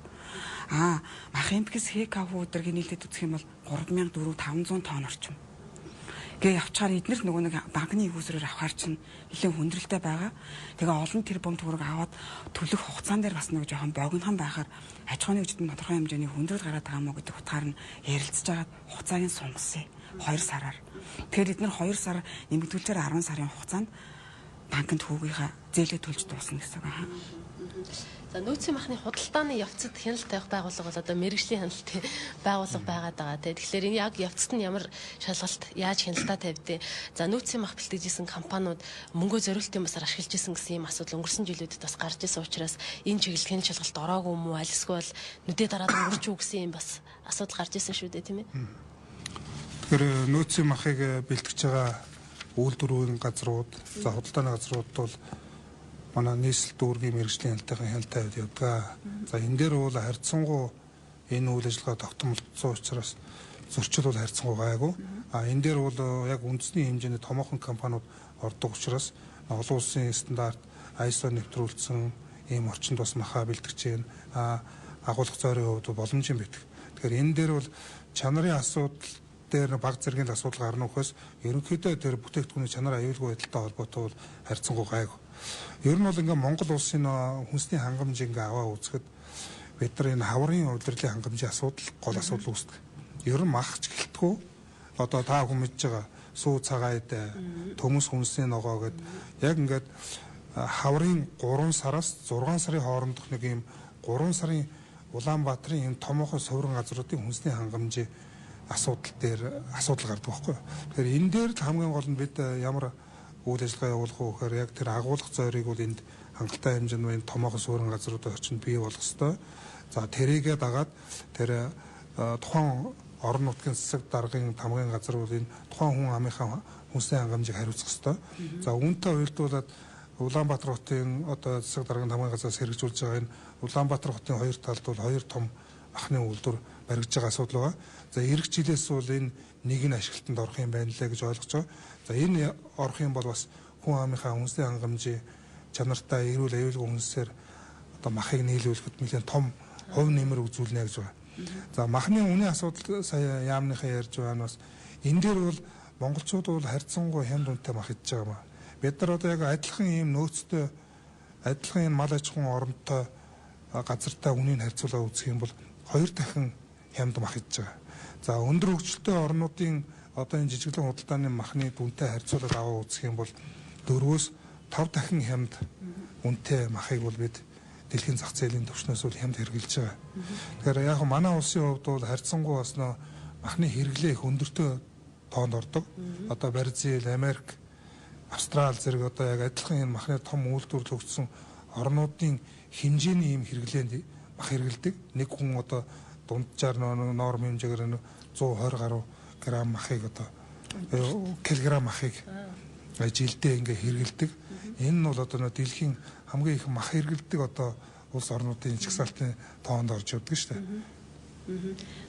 Мах эмпкс ХКФ өдрөгийн нийлээд үзэх юм бол 3,400-500 тонн орчим. Гээ явчаар эднэр нөгөө нэг банкны хөөсрөөр авахар чинь нэлээд хүндрэлтэй байгаа. Тэгээ олон тэрбум төгрөг аваад төлөх хугацаан дээр бас нэг жоохон богинохан байхаар аж ахуйн нэгжид тодорхой хэмжээний хүндрэл гараад байгаа мó гэдэг утгаар нь ярилцж агаад хугацааг нь сунгасан 2 сараар. Тэгэхээр эднэр 2 сар нэмэгдүүлчээр 10 сарын хугацаанд банкнд хүүгийнхаа зээлээ төлж дуусна гэсэн үг. За нөөцийн махны худалдааны явцад хяналт тавих байгууллага бол одоо мэргэжлийн хяналтын байгууллага байгаад байгаа тийм. Тэгэхээр энэ яг явцад нь ямар шалгалт яаж хяналтаа тавьдیں۔ За нөөцийн мах бэлтгэжсэн компаниуд мөнгөө зориултын басаар ашиглаж исэн гэсэн ийм асуудал өнгөрсөн жилүүдэд бас гарч ирсэн учраас энэ чиглэл хяналт шалгалт ороогүй юм уу, аль эсвэл нүдээ дараад өнгөрч үү гэсэн ийм бас асуудал гарч ирсэн шүү дээ тийм ээ. Тэгэхээр нөөцийн махыг бэлтгэж байгаа үйлдвэрийн газрууд, за худалдааны газрууд бол манай нийслэл дүүргийн мэргэжлийн хяналтын хяналт тавьд явдаг. За энэ дээр бол харьцангуй энэ үйл ажиллагаа тогтмолцсон учраас зөрчил бол харьцангуй гайгүй. Энэ дээр бол яг үндэсний хэмжээний томоохон компаниуд ордог учраас олон улсын стандарт ISO нэвтрүүлсэн ийм орчинд бас махаа бэлтгэж байна. Агуулгах зойрын хувьд боломжийн битг. Тэгэхээр энэ дээр бол чанарын асуудал дээр баг зэргийн асуудал гарна ухаас ерөнхийдөө тэр бүтээгдэхүүний чанар аюулгүй байдалтай холбоотой бол харьцангуй гайгүй. Ер нь бол ингээ Монгол улсын хүнсний хангамж ингээ аваа үзэхэд бид нар энэ хаврын удирдлын хангамжийн асуудал гол асуудал үүсдэг. Ер нь махч гэлтгүү одоо та хүн мэдж байгаа сүү цагаад төмөс хүнсний ногоо гэд яг ингээд хаврын 3 сараас 6 сарын хоорондох нэг юм 3 сарын Улаанбаатарын энэ томоохон суврын газруудын хүнсний хангамжийн асуудал дээр асуудал гардаг байхгүй. Тэгэхээр энэ дээр л хамгийн гол нь бид ямар үйл ажиллагаа явуулах вэ гэхээр яг тэр агуулгах зойрыг бол энд хангалттай хэмжээнд энэ томоохон суурин газруудын орчинд бий болгох ёстой. За тэрийгээ дагаад тэр тухайн орон нутгийн засаг даргын тамгын газруудын тухайн хүн амынхаа хүнсний хангамжийг хариуцах ёстой. За үүнтэй уялдуулаад Улаанбаатар хотын одоо засаг даргын тамгын газраас хэрэгжүүлж байгаа энэ Улаанбаатар хотын хоёр талд бол хоёр том махны үйлдвэр баригдаж байгаа асуудал байгаа. За эх жилээс бол энэ нэг нь ашиглалтанд орох юм байна лээ гэж ойлгож байгаа. За энэ орох юм бол бас хүн амынхаа хүнсний хангамжийн чанартай эрүүл аюулгүй хүнсээр одоо махыг нийлүүлэхэд нэлээд том хувь нэмэр үзүүлнэ гэж байна. За махны үнийн асуудал сая яамныхаа ярьж байгаа нь бас энэ дээр бол монголчууд бол харьцангуй хямд үнэтэй мах идж байгаа юм. Бид нар одоо яг адилхан ийм нөөцтэй адилхан энэ мал аж ахуйн оронтой газартай үнийг харьцуулаад үзэх юм бол 2 дахин хямд мах идж байгаа. За өндөр хөгжилтэй орнуудын одоо энэ жижиглэн худалдааны махны дүнтэй харьцуулаад аваа үзэх юм бол 4-өөс 5 дахин хямд үнэтэй махыг бол бид дэлхийн зах зээлийн түвшнээс бол хямд хэрэгжилж байгаа. Тэгэхээр яг манай улсын хувьд бол харьцангуй бас махны хэрэглээ их өндөртэй тоонд ордог. Одоо Бразил, Америк, Австрали зэрэг одоо яг адилхан энэ махны том үйлдвэрлэл өгсөн орнуудын хэмжээний ийм хэрэглээнд мах хэрэгэлдэг. Нэг хүн одоо дунджаар норм хэмжээгээр 120 гаруй грамм махыг одоо килограмм махыг жилдээ ингээ хэрэгэлдэг. Энэ нь бол одоо дэлхийн хамгийн их мах хэрэгэлдэг одоо улс орнуудын чагсаалтын тоонд орж явдаг шүү дээ.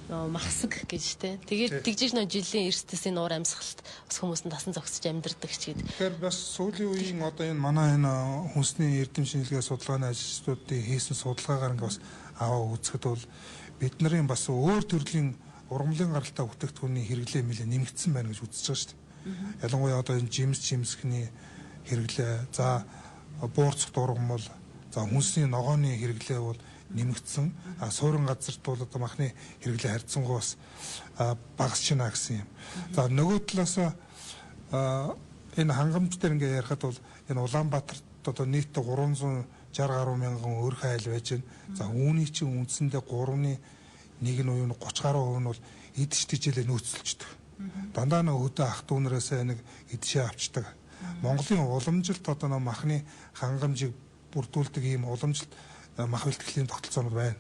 Махсаг гэж тэ. Тэгээд тэгжиж жилийн эрсдэс энэ уур амьсгалт бас хүмүүс нь тасан зогсож амьдардаг ч гэдэг. Тэгэхээр бас сүүлийн үеийн одоо энэ манай энэ хүнсний эрдэм шинжилгээ судалгааны ажилчдуудын хийсэн судалгаагаар ингээ бас аваа үзэхэд бол бид нарын бас өөр төрлийн ургамлын гаралтай бүтээгдэхүүний хэрэглээ нэлээд нэмэгдсэн байна гэж үзэж байгаа шүү дээ. Ялангуяа одоо энэ жимсхний хэрэглээ, за буурцах дургамал, за хүнсний ногооны хэрэглээ бол нэмэгдсэн. Суурин газарт бол одоо махны хэрэглээ харьцангуй бас багасч байна гэсэн юм. За нөгөө талаас энэ хангамж дээр ингээ ярихад бол энэ Улаанбаатарт одоо нийтдээ 360 гаруй мянган өр хайл байж байна. За үүний чинь үндсэндээ 3-ны 1 нь уу 30 гаруй хувь нь бол идэж тижээлээ нөөцлөлждөг. Дандаа нэг өдөө ах дүүнерээсээ нэг идшээ авчдаг. Монголын уламжилт одоо махны хангамжийг бүрдүүлдэг ийм уламжилт мах бэлтгэлийн тогтолцоонууд байна.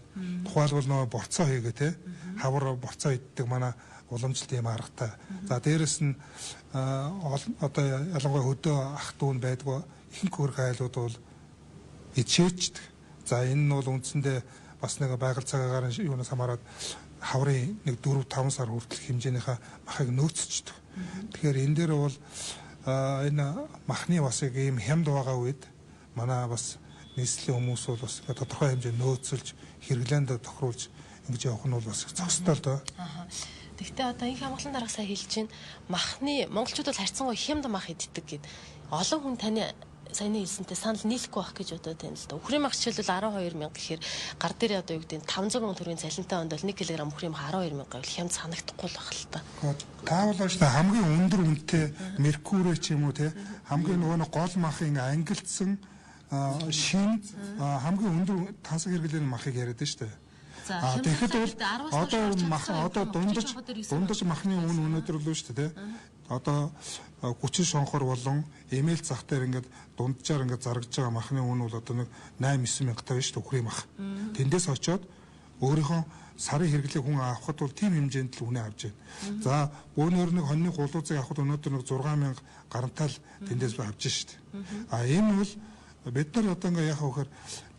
Тухайлбал нөгөө борцоо хийгээ те хавар борцоо иддэг манай уламжилт ийм аргатай. За дээрэс нь одоо ялангуяа өдөө ах дүүн байдгүй ихэнх өр хайлууд бол ичээчдэг. За энэ нь бол үндсэндээ бас нэг байгаль цагаагаар юунаас хамаарат хаврын нэг 4-5 сар хүртэл хэмжээнийхээ махыг нөөцчдөг. Тэгэхээр энэ дээр бол энэ махны бас яг ийм хямд байгаа үед манай бас нийслэлийн хүмүүс бол бас тодорхой хэмжээнд нөөцөлж хэрэглээнд тохируулж ингэж явах нь бол бас зохистой л доо. Гэхдээ одоо энэ хамгаалалтын дарга сайн хэлж байна. Махны монголчууд бол харьцангуй хямд мах иддэг гэд. Олон хүн таны саяны хэлсэнтэй санал нийлэхгүй байх гэж бодоод байна л да. Үхрийн мах жишээлбэл 12 мянга гэхээр гар дээр одоо юу гэдэг 500 мянган төгрөгийн цалинтай онд бол 1 кг үхрийн мах 12 мянга байвал хямд санагдахгүй л байх л та. Таавал шүү дээ хамгийн өндөр үнэтэй меркурий ч юм уу те хамгийн нөгөө гол махын ангилдсан шин хамгийн өндөр тансаг хэрэглээний махыг яриад байна шүү дээ. Тэгэхэд бол одоо дундаж махны үн өнөөдөр л шүү дээ. Одоо хүчин шонхор болон эмэйл зах дээр ингээд дунджаар ингээд зарагдж байгаа махны үн бол одоо нэг 8-9 мянгатай байна шүү дээ, үхрийн мах. Тэндээс очоод өөрийнхөө сарын хэрэглээг хүн авахд бол тийм хэмжээнд л үнэ авч байна. За бөөнөр нэг хоньны гулуузыг авахд өнөөдөр нэг 6,000 гарантай л тэндээс авч шүү дээ. Энэ бол бид нар одоо ингээ яхаа вөхөр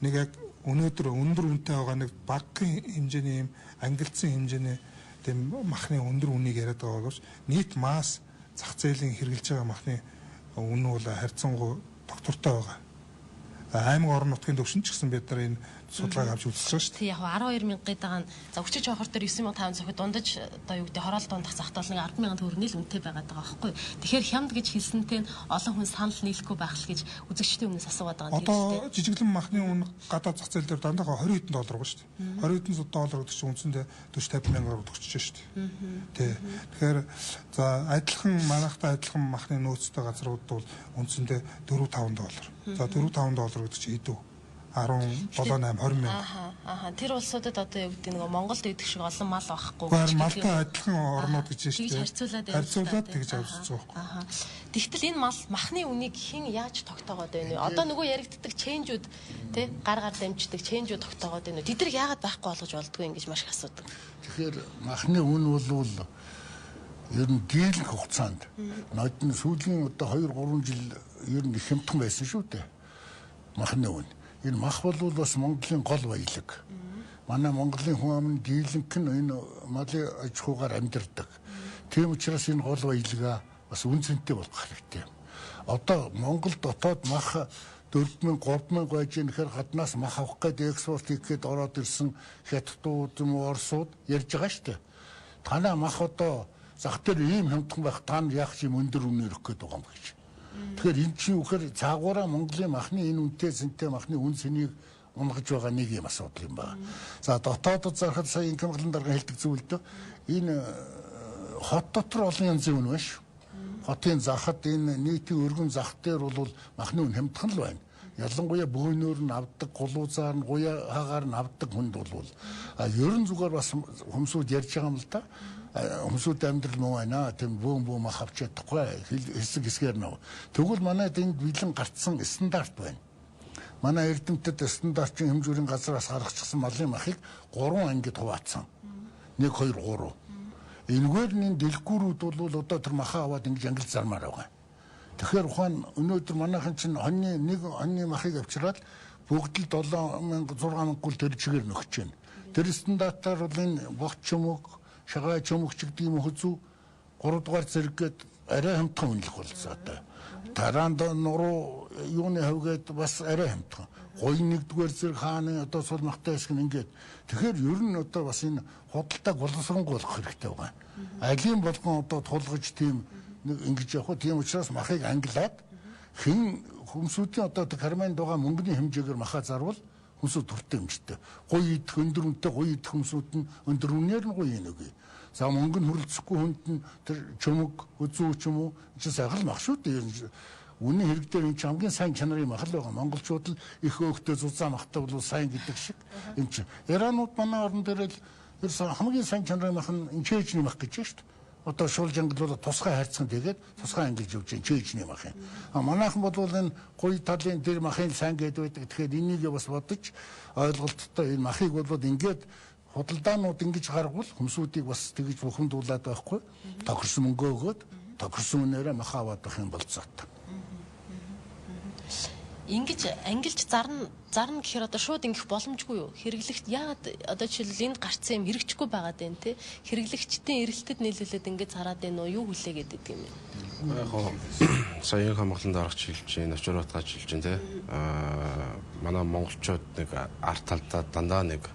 нэг яг өнөөдөр өндөр үнэтэй байгаа нэг багагийн хэмжээний юм ангилсан хэмжээний тийм махны өндөр үнийг яриад байгаа боловч нийт масс зах зээлийн хэрэгжилж байгаа махны үн бол харьцангуй доктортой байгаа. Аймаг орон нутгийн төвшин ч гэсэн бид нар энэ судалгааг авч үзэж байгаа шүү дээ. Яг 12,000 гаан за өчөж авахар дээр 9,500 зохиод дундаж одоо юу гэдэг хороол дундах зах таал нэг 10,000 төгрөгийн л үнэтэй байгаад байгаа байхгүй. Тэгэхээр хямд гэж хэлсэнтэй нь олон хүн санал нийлэхгүй байх л гэж үзэгчдийн өмнөөс асууад байгаа юм тийм үү? Одоо жижиглэн махны үн гадаад зах зээл дээр дандаа 20 хэдэн доллар байгаа шүү дээ. 20 хэдэн доллар гэдэг чинь үндсэндээ 40-50 мянгаар өгч шүү дээ. Тэгэхээр за адилхан манайхтай адилхан махны нөөцтэй газрууд бол үндсэндээ 4-5 доллар. За 4-5 доллар гэдэг чинь хэдүү? 17-8 20 мянга. Тэр улсуудад одоо юу гэдэг нэг Монголд идэх шиг олон мал байхгүй. Малтай адилхан орнууд гэж шүү дээ. Харьцуулаад тэгж авч байгаа байхгүй. Тэгтэл энэ махны үнийг хэн яаж тогтоогоод байна вэ? Одоо нөгөө яригддаг ченжүүд тий гар дамждаг ченжүүд тогтоогоод байна уу? Тэднийг яагаад байхгүй болгож болдгоо ингэж маш их асуудаг. Тэгэхээр махны үн бол ер нь дийлэнх хугацаанд нод нь сүүлийн одоо 2-3 жил ер нь их хямдхан байсан шүү дээ. Махны үн. Энэ мах бол бас Монголын гол баялаг. Манай Монголын хүн амын дийлэнх нь энэ малын аж ахуйгаар амьдардаг. Тийм учраас энэ гол баялагаа бас үнцэнтэй болох хэрэгтэй. Одоо Монгол дотоод мах 4,000 3,000 байж нэхэр гаднаас мах авах гээд экспорт хийх гээд ороод ирсэн хятадууд юм уу орсууд ярьж байгаа шүү дээ. Танаа мах одоо зах дээр ийм хямдхан байх та нар яах юм өндөр үнээр өгөх гээд байгаа юм гэж. Тэгэхээр энэ чинь үхээр цаагаараа Монголын махны энэ үнэтэй зэнтэй махны үн цэнийг унгаж байгаа нэг юм асуудал юм байна. За дотоодод зарахад сая инкомглон дарга хэлдэг зүйл дөө энэ хот дотор олон янзын үн байна шүү. Хотын захад энэ нийтийн өргөн зах дээр бол махны үн хямдхан л байна. Ялангуяа бөөнөр нь авдаг, гулуузаар нь, гуяа хаагаар нь авдаг хүнд бол ерөн зүгээр бас хүмүүсүүд ярьж байгаа юм л да. Хүмүүсүүд амьдрал муу байна. Тийм бөөн мах авч чадахгүй хэсэг хэсгээр нөө. Тэгвэл манайд энд бэлэн гарцсан стандарт байна. Манай эрдэмтэд стандартын хэмжүүрийн газраас гаргачихсан малын махыг 3 ангид хуваацсан. 1 2 3. Энэгээр нь дэлгүүрүүд бол одоо тэр махаа аваад ингэж ангилж зармаар байгаа. Тэгэхээр ухаан өнөөдөр манайхан чинь хоньны махыг авчираад бүгд л 7,000 6,000 гүл тэр чигээр нөхөж байна. Тэр стандартаар бол энэ богц чөмөг, шагаа чөмөгч гэдэг юм хөзүү 3 дугаар зэрэгэд арай хямдхан үнэлэх болсон одоо. Тараанд нуруу юуны хавгээд бас арай хямдхан. Гой 1-р зэрэг хааны одоо сул махтай хэсэг нь ингээд. Тэгэхээр ер нь одоо бас энэ худалдааг боловсронгуй болох хэрэгтэй байгаа. Алийн болгон одоо тулгаж тийм нэг ингэж явах. Тийм учраас махыг ангилаад хэн хүмүүсийн одоо карманд байгаа мөнгөний хэмжээгээр махаа зарвал хүмүүсүүд төртэй юмжтэй. Гоё идэх өндөр үнэтэй гоё идэх хүмүүсүүд нь өндөр үнээр нь гоё нэг. За мөнгө нь хөрөлцөхгүй хүнд нь тэр чөмөг үзүү ч юм уу чи сайхан мах шүү дээ. Үнэн хэрэг дээр энэ хамгийн сайн чанарын мах л байгаа. Монголчууд л их өөхтэй зузаан махтай бол сайн гэдэг шиг юм чи. Иранууд манай орон дээр л ерөөсөн хамгийн сайн чанарын мах нь чэйжний мах гэж байна шүү дээ. Одоо шул жангал бол тусгай хайрцсан тэгээд тусгай ангилж өгч чэйжний мах юм. Манайхан бол энэ гоё талын дээр махын сайн гэдэг байдаг. Тэгэхээр энийг бас бодож ойлголттой энэ махыг бол ингээд худалдаанууд ингэж гаргавал хүмүүсүүдийг бас тэгж бухимдуулаад байхгүй. Тохирсон мөнгө өгөөд тохирсон үнээрээ мах аваад байх юм болцоотой. Ингэж ангилж зарна гэхээр одоо шууд ингэх боломжгүй юу? Хэрэглэгч яагаад одоо жишээл энд гарцсан юм хэрэгжихгүй байгаад байна те? Хэрэглэгчдийн эрэлтэд нийлүүлээд ингэж зараад байна уу? Юу хүлээгээд байдаг юм бэ? Яг саяын хамгаалалтанд аргач хэлж байна, очир утгаж хэлж байна те. Манай монголчууд нэг арт талдаа дандаа нэг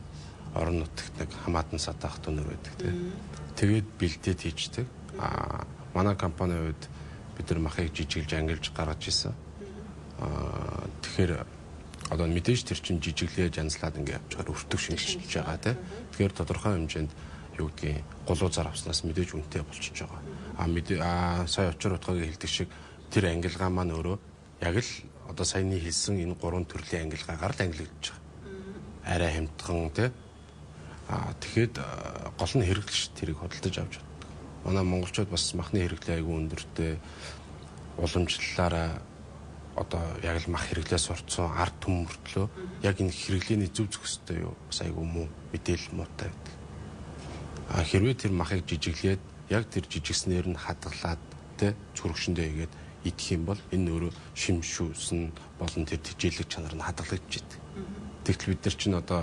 орон нутагт нэг хамаатан сатаах дүнэр байдаг те. Тэгээд бэлдээд хийждэг. Манай компанийн хувьд бид нар махыг жижиглж ангилж гаргаж ирсэн. Тэгэхээр одоо мэдээж тэр чинь жижиглээ жанслаад ингээ явж өртөг шинжилж байгаа те. Тэгэхээр тодорхой хэмжээнд юу гэдгийг гулуузаар авснаас мэдээж үнэтэй болчихж байгаа. Сая очир утгагийн хэлдэг шиг тэр ангилгаа маань өөрөө яг л одоо саяны хэлсэн энэ 3 төрлийн ангилгаагаар л ангилагдж байгаа. Арай хямдхан тий. Тэгэхэд гол нь хэрэглэгч тэрийг худалдаж авч чаддаг. Манай монголчууд бас махны хэрэглээ айгүй өндөртэй уламжлалаараа одоо яг л мах хэрэглээ сурцсан ард түмэн мөртлөө яг энэ хэрэглээний зөв зөвхөстэй юу бас айгүй муу мэдээлэл муутай байдаг. Хэрвээ тэр махыг жижиглээд яг тэр жижигснээр нь хадгалаад тий чүргшөндөө игээд идэх юм бол энэ өөрөө шимшүүсэн болон тэр тэжээлэг чанар нь хадгалагдж идэг. Тэгтэл бид нар чинь одоо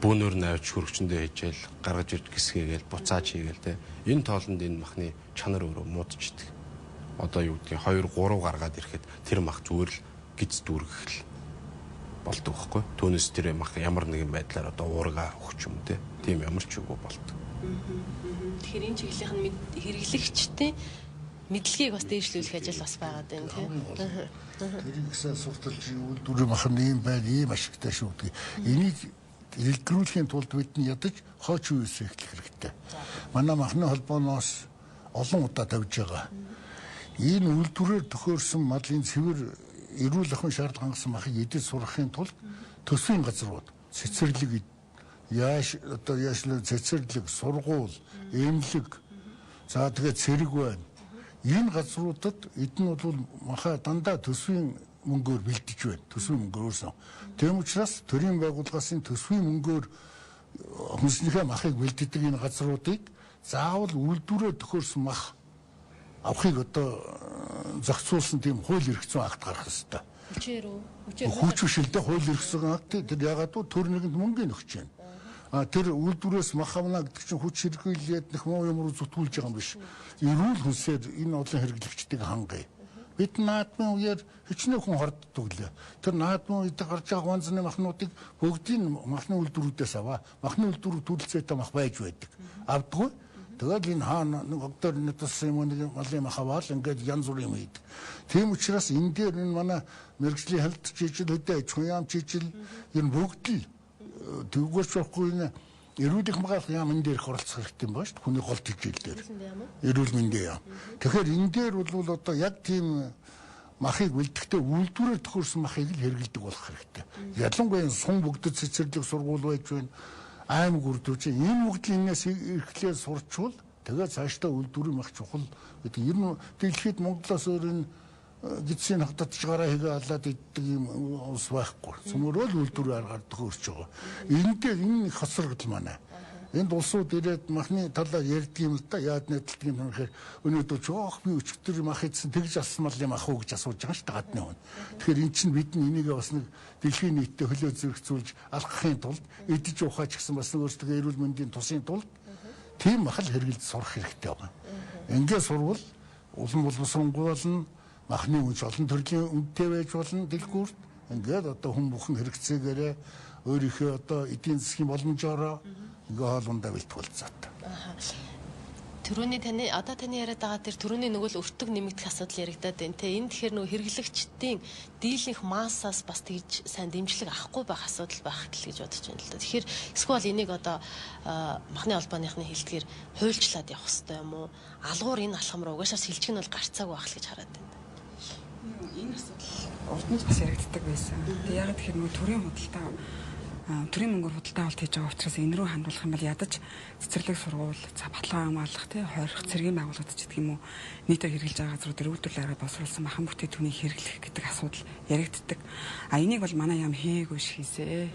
бөөнөр навч хөрөгчөндөө хичээл гаргаж ирж гисгээгээл буцааж хийгээл те энэ тоолонд энэ махны чанар өөрөө муудаж идэг. Одоо юу гэдгийг 2 3 гаргаад ирэхэд тэр мах зүгээр л гиз дүүргэх л болдог байхгүй. Түүнээс тэр мах ямар нэгэн байдлаар одоо уурга өгч юм те тийм ямар ч үгүй болдог. Тэгэхээр энэ чиглэлийнх нь хэрэглэгчтэй мэдлэгийг бас дээшлүүлэх ажил бас байгаад байна тийм. Тэрийгсээ сурталж үйлдвэр махны юм байна, ийм ашигтай шүү гэдэг. Энийг илэрхийлэхийн тулд бидний ядаж хооч үеэс эхлэх хэрэгтэй. Манай махны холбооноос олон удаа тавьж байгаа. Энэ үйлдвэрээр төхөөрсөн малын цэвэр эрүүл ахуйн шаардлага хангасан махыг эдэж сургахын тулд төсвийн газрууд цэцэрлэг цэцэрлэг, сургууль, эмнэлэг, за тэгээд цэрэг байна. Энэ газруудад эдэн бол маха дандаа төсвийн мөнгөөр бэлдэж байна. Төсвийн мөнгөөр өрсөн. Тийм учраас төрийн байгууллагаас төсвийн мөнгөөр хүнснийхээ махыг бэлддэг энэ газруудыг заавал үйлдвэрээр төхөөрсөн мах авахыг одоо зохицуулсан тийм хууль эрх зүйн акт гаргах хэрэгтэй. Хүчрхийлэлтэй хууль эрх зүйн акт тэр ягаад гэвэл төр нэгэнд мөнгөний өгч байна. Тэр үйлдвэрээс мах авна гэдэг чинь хүч хэрглээд нэх муу юм руу зүтгүүлж байгаа юм биш. Эрүүл хүнсээр энэ олон хэрэглэгчдийг хангая. Бид наадмын үеэр хичнээн хүн хорддог лээ. Тэр наадмын үед гарч байгаа ганцны махнуудыг бүгдийг махны үйлдвэрүүдээс аваа. Махны үйлдвэрүүд төлөлцөөтэй мах байж байдаг. Авдаггүй. Тэгээд энэ хаана нэг огтор нэтс юм нэг малын мах аваад ингээд янз бүрийн юм ийд. Тийм учраас энэ дээр энэ манай мэрэгжлийн хялт жижиг хөдөө аж ахуйн яам жижиг энэ бүгд л тэгвэрч байхгүй нэ эрүүл их магаах яам энэ дээр их оролцох хэрэгтэй юм байна шүү дээ. Хүний гол тэжээл дээр. Эрүүл мэндийн яам. Тэгэхээр энэ дээр бол одоо яг тийм махыг бэлдэхдээ үйлдвэрээр төхөөрсөн махыг л хэрэгэлдэг болох хэрэгтэй. Ялангуяа сун бүгдэд цэцэрлэг сургууль байж байна. Аймаг үрдүүч энэ бүгдийн энэс эрхлээ сурчвал тэгээд цаашдаа үйлдвэрийн мах чухал гэдэг. Ер нь дэлхийд Монголоос өөр энэ гидсийн хататчгаараа хийгээ алаад иддэг юм ус байхгүй. Цөмөрөө л үйлдвэрээр гардаг өрч байгаа. Энэ дээр энэ их хосрогдол манай. Энд улсууд ирээд махны талаар ярьдаг юм л да. Яад нэдэлдэг юм хэрэг өнөөдөр жоох би өчтөр мах идсэн тэгж алсан мал юм ах уу гэж асууж байгаа шүү дээ гадны хүн. Тэгэхээр эн чинь бид энийг бас нэг дэлхийн нийтэд хөлөө зэрэгцүүлж алхахын тулд идэж ухаач гэсэн бас нэг өөрсдөө эрүүл мэндийн тусын тулд тийм мах л хэрэгэлж сурах хэрэгтэй байна. Ингээд сурвал улам боловсронгуйлна махны үнц олон төрлийн үнэтэй байж болно дэлгүүрт. Ингээд одоо хүн бүхэн хэрэгцээгээрээ өөрийнхөө одоо эдийн засгийн боломжоор ингээ хоолундаа бэлтгүүлцээд. Төрөний таны яриад байгаа тэр төрөний нөгөө л өртөг нэмэгдэх асуудал яригадаад байна те. Энэ тэгэхээр нөгөө хэрэглэгчдийн дийлэнх массаас бас тэгж сайн дэмжлэг авахгүй байх асуудал байх гэж бодож байна л да. Тэгэхээр эсвэл энийг одоо махны холбооныхны хэлдгээр хуульчлаад явах хэрэгтэй юм уу? Алгуур энэ алхам руу угаасаа сэлжиг нь бол гарцаагүй байх л гэж хараад байна. Энэ асуудал урд нь бас яригддаг байсан. Тэгээ яг тэгэхээр нөгөө төрийн худалдаа төрийн мөнгөөр худалдаа авалт хийж байгаа учраас энэ рүү хандуулах юм бол ядаж цэцэрлэг сургууль, за баталгаа хамгаалах тий хорих цэргийн байгууллагад ч гэдэг юм уу нийтээр хэрэгжилж байгаа газрууд өргөдүүлээрээ боловсруулсан махан бүтээтүнийг хэрэглэх гэдэг асуудал яригддаг. Энийг бол манай яам хийгээгүй шийсээ.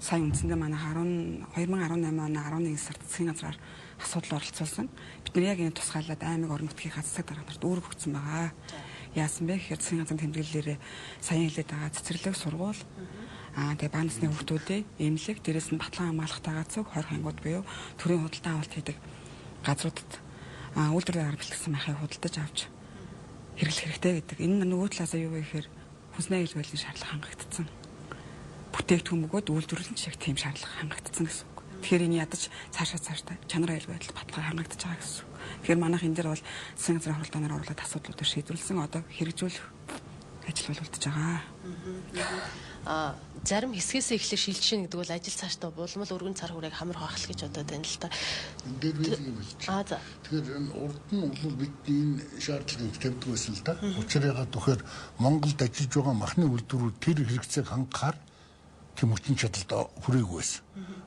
Сая үндсэндээ манай 2018 оны 11 сард засгийн газраар асуудал оролцуулсан. Бид нар яг энэ тусгаалаад аймаг орон нутгийн хацдаг даргаанд үүрэг өгсөн байгаа. Яасан бэ гэхээр засгийн газрын тэмдэглэлээр саяхан хэлээд байгаа цэцэрлэг сургууль тэгээ баанасны хүүхдүүдээ эмнэлэг дээрээс нь батлан хамгаалахтай газар хорих ангууд буюу төрийн худалдаа авалт хийдэг газруудад үйлдвэрлэлээр бэлтгэсэн махыг худалдаж авч хэрэглэх хэрэгтэй гэдэг. Энэ нөгөө талаас нь юу вэ гэхээр хүнсний аюулгүй шаардлага хангагдсан. Бүтээгдэхүүн бөгөөд үйлдвэрлэлд шиг тийм шаардлага хангагдсан гэсэн үг. Тэгэхээр энэ ядаж цаашаа чанар аюулгүй байдал баталгаа хангагдаж байгаа гэсэн үг. Тэгэхээр манайх энэ дээр бол засгийн газрын хуралдаанаар оруулаад асуудлуудыг шийдвэрлсэн одоо хэрэгжүүлэх ажил боловсруулж байгаа. зарим хэсгээс эхлэх шилж шин гэдэг бол ажил цаашдаа булмал өргөн цар хүрээг хамар хаах гэж одоо тань л та. Дээр үеийн хэлж. За. Тэгэхээр урд нь бол бидний энэ шаардлагыг тавьдаг байсан л да. Учир ягаад тэгэхээр Монголд ажиллаж байгаа махны үйлдвэрүүд тэр хэрэгцээг хангахаар тийм хүчин чадалд хүрээгүй байсан.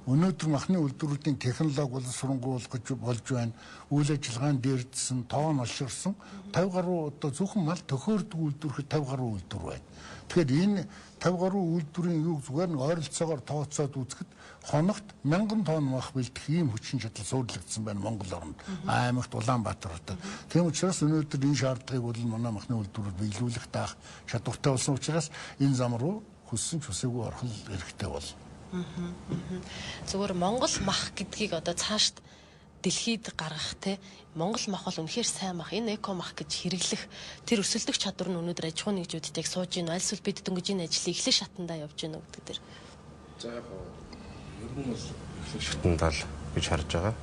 Өнөөдөр махны үйлдвэрүүдийн технологи боловсронгуул гэж болж байна. Үйл ажиллагааны дээрдсэн, тоон олширсан 50 гаруй одоо зөвхөн мал төхөөрдөг үйлдвэрхэд 50 гаруй үйлдвэр байна. Тэгэхээр энэ 50 гаруй үйлдвэрийн юу зүгээр нэг ойролцоогоор тооцоод үзэхэд хоногт 1000 тонн мах бэлдэх ийм хүчин чадал суурлагдсан байна Монгол оронд. Аймагт Улаанбаатар хотод. Тийм учраас өнөөдөр энэ шаардлагыг бол манай махны үйлдвэрүүд биелүүлэх таах чадвартай болсон учраас энэ зам руу хүссэн ч үсээгүй орох хэрэгтэй бол. Зүгээр Монгол мах гэдгийг одоо цаашд дэлхийд гаргах те Монгол мах бол үнэхээр сайн мах. Энэ эко мах гэж хэрэглэх тэр өсөлтөх чадвар нь өнөөдөр аж ахуйн нэгжүүдэд яг сууж ийн альсвал бид дөнгөж энэ ажлыг эхлэх шатандаа явж гинэ гэдэг дээр. За яг ер нь бол эхлэх шатандаа л гэж харж байгаа.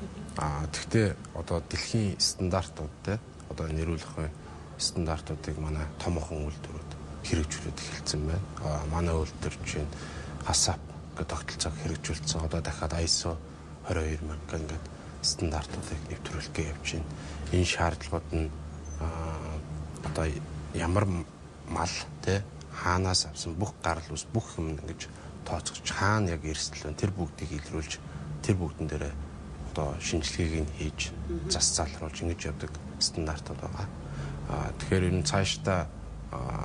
Тэгвэл одоо дэлхийн стандартууд те одоо нэрвүүлэх стандартуудыг манай томоохон үйлдвэрүүд хэрэгжүүлээд эхэлсэн байна. Манай үйлдвэр чинь хасап гэдэг тогтолцоог хэрэгжүүлсэн. Одоо дахиад ISO 22000 ингээд стандартуудыг нэвтрүүлэх явж байна. Энэ шаардлагууд нь одоо ямар мал те хаанаас авсан бүх гарал ус бүх юм ингэж тооцогч хаана яг эрсдэл вэ тэр бүгдийг илрүүлж тэр бүгдэн дээр одоо шинжилгээг нь хийж зас залруулж ингэж явдаг стандартууд байгаа. Тэгэхээр энэ цаашдаа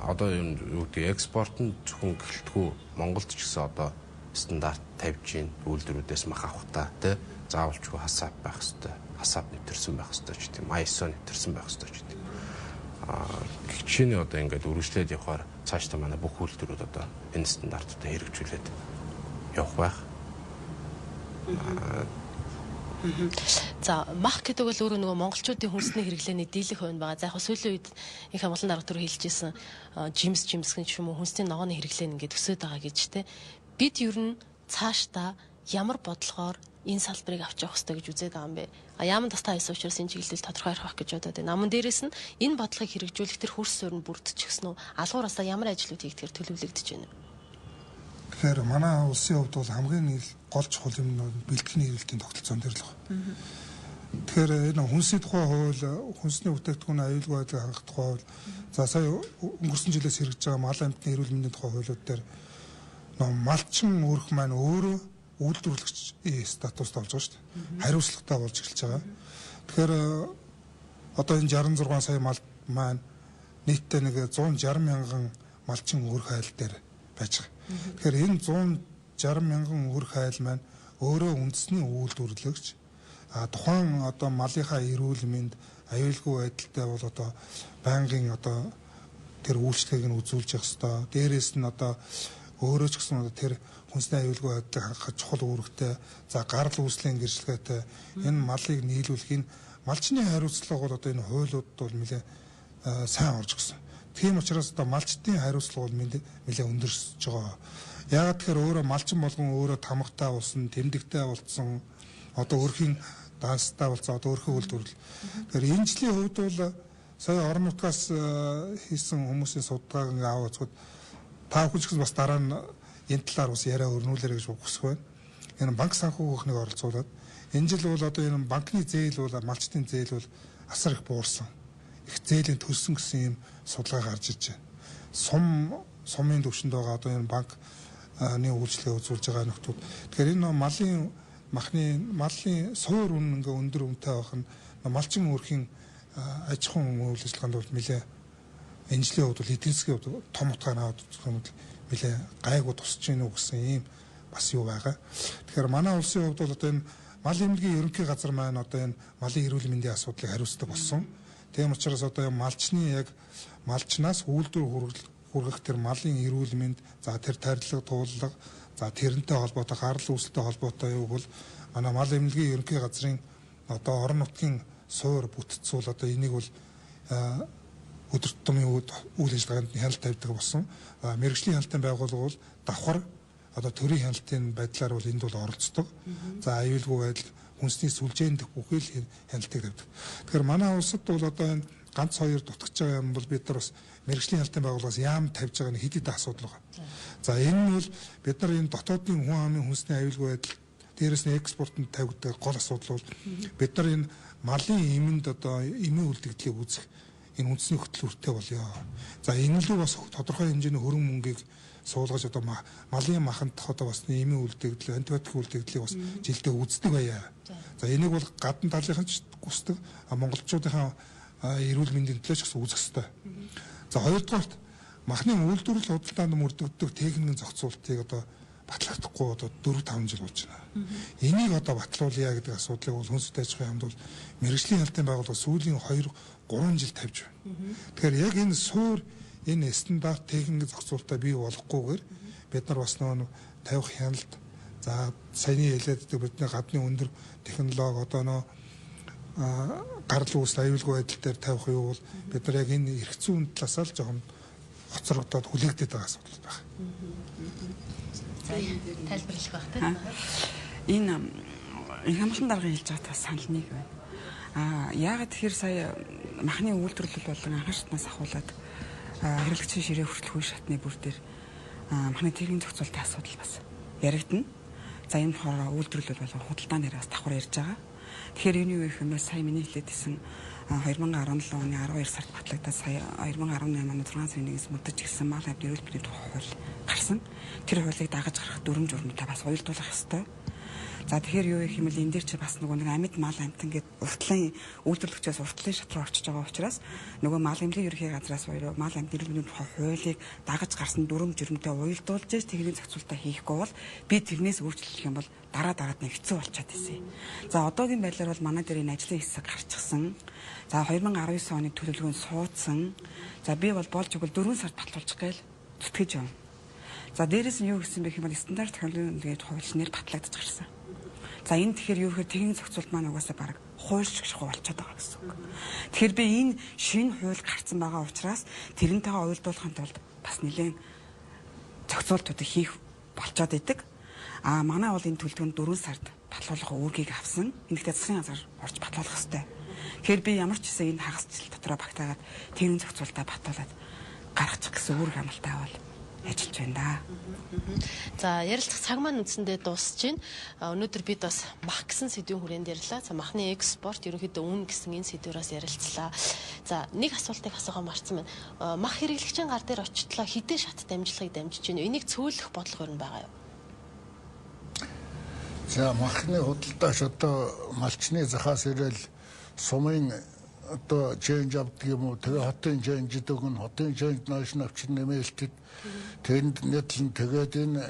одоо юу гэдэг экспорт нь зөвхөн гэлтгүй Монголд ч гэсэн одоо стандарт тавьж ийн үйлдвэрүүдээс мах авах та тий заавалчгүй хасап байх хэрэгтэй. Хасап нэвтэрсэн байх хэрэгтэй ч тийм ISO нэвтэрсэн байх хэрэгтэй ч тийм. Гिचний одоо ингээд үргэлжлээд явахаар цаашдаа манай бүх үйлдвэрүүд одоо энэ стандартуудыг хэрэгжүүлээд явах байх. За мах гэдэг бол өөрөө нөгөө монголчуудын хүнсний хэрэглээний дийлэх хувь байгаа. За яг сүүлийн үед их амгалан дарга төр хэлжсэн жимс гэх юм уу хүнсний ногооны хэрэглээ ингээд өсөд байгаа гэж те. Бид ер нь цаашдаа ямар бодлогоор энэ салбарыг авч явах хэрэгтэй гэж үзээд байгаа юм бэ? Яаман тастаа хийсэн учраас энэ чиглэлд тодорхой ярих гэж бодоод байна. Намун дээрээс нь энэ бодлогыг хэрэгжүүлэх тэр хөрс суурь нь бүрдчихсэн үү? Алгуураасаа ямар ажлууд хийгдэхээр төлөвлөгдөж байна вэ? Тэгэхээр манай улсын хувьд бол хамгийн гол чухал юм нь бэлтгэний эргэлтийн тогтолцоон дээр л байна. Тэгэхээр энэ хүнсний тухай хууль, хүнсний бүтээгдэхүүн аюулгүй байдлыг хангах тухай хууль, за сая өнгөрсөн жилээс хэрэгжиж байгаа мал амьтны эрүүл мэндийн тухай хуулиуд дээр малчин өөрх маань өөрөө үйлдвэрлэгчийн статуст олж байгаа шүү дээ. Хариуцлагатай болж эхэлж байгаа. Тэгэхээр одоо энэ 66 сая мал маань нийтдээ нэг 160 мянган малчин өөрх айл дээр байж байгаа. Тэгэхээр энэ 160 мянган өрх айл маань өөрөө үндэсний үйлдвэрлэгч тухайн одоо малынхаа эрүүл мэнд аюулгүй байдалтай бол одоо байнгын одоо тэр үйлчлэгийг нь үзүүлж явах хэрэгтэй. Дээрээс нь одоо өөрөө ч гэсэн одоо тэр хүнсний аюулгүй байдлыг хангах чухал үүрэгтэй. За гарал үүслийн гэрчлэгээтэй энэ малыг нийлүүлэх энэ малчны хариуцлага бол одоо энэ хуулиудад бол нэлээд сайн орж гисэн. Тийм учраас одоо малчтын хариуцлага бол нэлээд өндөрсөж байгаа. Яагаад тэгэхээр өөрөө малчин болгон өөрөө тамгатай болсон, тэмдэгтэй болсон, одоо өрхийн данстай болсон, одоо өрхөө үйлдвэрлэл. Тэгэхээр энэ жилийн хувьд бол сая орон нутгаас хийсэн хүмүүсийн судалгааг ингээ аваад үзвэл та бүхэн ч гэсэн бас дараа нь энэ талаар бас яриа өрнүүлээрэй гэж хүсэх байна. Энэ банк санхүүгийнхнийг оролцуулаад энэ жил бол одоо энэ банкны зээл бол малчтын зээл бол асар их буурсан. Их зээлийн төлсөн гэсэн юм судалгаа гарч иж байна. Сумын төвшөнд байгаа одоо энэ банкны үйлчлэгээ үзүүлж байгаа нөхдүүд. Тэгэхээр энэ малын суур үн ингээ өндөр үнэтэй байх нь малчин өрхийн аж ахуйн үйл ажиллагаанд бол нэлээ энэ жилийн хувьд бол эдийн засгийн хувьд том утгаар аваад үзэх юм бол нэлээ гайгүй тусч гинүү гэсэн ийм бас юу байгаа. Тэгэхээр манай улсын хувьд бол одоо энэ мал эмнэлгийн ерөнхий газар маань одоо энэ малын эрүүл мэндийн асуудлыг хариуцдаг болсон. Тийм учраас одоо малчны яг малчнаас үйлдвэр хүргэх тэр малын эрүүл мэнд, за тэр тарилга, тууллага, за тэрнтэй холбоотой гарал үүсэлтэй холбоотой юу бол манай мал эмнэлгийн ерөнхий газрын одоо орон нутгийн суур бүтцүүл одоо энийг бол өдөр тутмын үйл ажиллагаанд хяналт тавьдаг болсон. Мэргэжлийн хяналтын байгууллага бол давхар одоо төрийн хяналтын байдлаар бол энд бол оролцдог. За аюулгүй байдал, хүнсний сүлжээнд бүхэл хяналтыг тавьдаг. Тэгэхээр манай улсад бол одоо энэ ганц хоёр дутгаж байгаа юм бол бид нар бас мэрэгжлийн хяналтын байгууллагаас яам тавьж байгаа нэг хэд хэдэн асуудал байгаа. За энэ нь бол бид нар энэ дотоодын хүн амын хүнсний аюулгүй байдал дээрээс нь экспортод тавигддаг гол асуудал бол бид нар энэ малын эмэнд одоо эмийн үлдэгдлийг үүсэх энэ үндэсний хөтөлбөртэй болёо. За энэ л бас тодорхой хэмжээний хөрөнгө мөнгийг суулгаж одоо малын маханд одоо бас эмийн үлдэгдэл, антибиотик үлдэгдлийг бас жилдээ үздэг байя. За энийг бол гадна талынхан ч хүсдэг, монголчуудынхаа эрүүл мэндийн төлөөч бас үзэх ёстой. За хоёрдугаарт махны үйлдвэрлэл худалдаанд мөрдөгддөг техникийн зохицуултыг одоо батлагдахгүй одоо 4-5 жил болж байна. Энийг одоо батлуулъя гэдэг асуудлыг бол хүнс аж ахуйн хамт бол мэрэгжлийн хяналтын байгууллага сүүлийн 2-3 жил тавьж байна. Тэгэхээр яг энэ суур энэ стандарт техникийн зохицуултаа бий болохгүйгээр бид нар бас нөгөө тавих хяналт за саяны хэлээддэг бидний гадны өндөр технологи одоо нөө гарал үүс аюулгүй байдал дээр тавих юу бол бид нар яг энэ эрх зүйн талаас л жоохон хоцрогдоод хүлээгдээд байгаа асуудал байна. Тайлбарлах байх тийм. Энэ хамгаалалтын дарга хэлж байгаа тас санал нэг байна. Яагаад тэгэхээр сая махны үйлдвэрлэл болон анхан шатнаас ахуулаад хэрэглэгчийн ширээ хүртэл үе шатны бүр дээр махны техникийн зохицуулалтын асуудал бас яригдана. За энэ болохоор үйлдвэрлэл болон худалдааны яриас давхар ярьж байгаа. Тэгэхээр энэ юу гэх юм бэ? Сая миний хэлээдсэн 2017 оны 12 сард батлагдаад сая 2018 оны 6 сарын 1-ээс мөрдөж ирсэн мал амт эрүүл мэндийн тухай хууль гарсан. Тэр хуулийг дагаж гарах дүрм журмтай бас уялдуулах ёстой. За тэгэхээр юу гэх юм бол энэ дээр чи бас нөгөө нэг амьд мал амт ингээд уртлын үйлдвэрлэгчээс уртлын шат руу орчиж байгаа учраас нөгөө мал эмнэлгийн ерөнхий газраас буюу мал амт эрүүл мэндийн тухай хуулийг дагаж гарсан дүрм журмтай уялдуулж техникийн зохицуулалтаа хийхгүй бол би тэрнээс өөрчлөх юм бол дараад нь хэцүү болчиход ирсэн. За одоогийн байдлаар бол манай дээр энэ ажлын хэсэг гарчихсан. За 2019 оны төлөвлөгөөнд суудсан. За би бол болж игэл 4 сард батлуулчих гээл зүтгэж байна. За дээрэс нь юу гэсэн бэ гэвэл стандарт технологийн хуулиар батлагдаж гарсан. За энэ тэгэхээр юу гэхээр техникийн зохицуулт маань угаасаа баг хууль шиг болчиход байгаа гэсэн үг. Тэгэхээр би энэ шинэ хууль гарсан байгаа учраас тэрнтэйгээ уялдуулахын тулд бас нэлээд зохицуултуудыг хийх болцоод идэг. Манай бол энэ төлөвлөгөөнд 4 сард батлуулах үүргийг авсан. Энэхдээ засгийн газар орж батлуулах хэрэгтэй. Тэгэхээр би ямар ч гэсэн энэ хагасчил дотроо багтаагаад техникийн зохицуултаа батлуулаад гаргачих гэсэн үүрэг амлалтаа бол ажиллаж байна да. За ярилцах цаг маань үндсэндээ дуусч байна. Өнөөдөр бид бас мах гэсэн сэдвийн хүрээнд ярьлаа. За махны экспорт ерөнхийдөө үн гэсэн энэ сэдвээс ярилцлаа. За нэг асуултыг асуугаа марцсан байна. Мах хэрэглэгчийн гар дээр очихлоо хэдэн шат дамжлагыг дамжиж байна. Энийг цөөлөх бодлого юу байгаа юу? За махны худалдаач одоо малчны захаас ирэл сумын одоо ченж авдаг юм уу тэгээ хотын ченж гэдэг нь хотын ченж нааш навч нэмэлтэд тэнд нэтлэн тэгээд энэ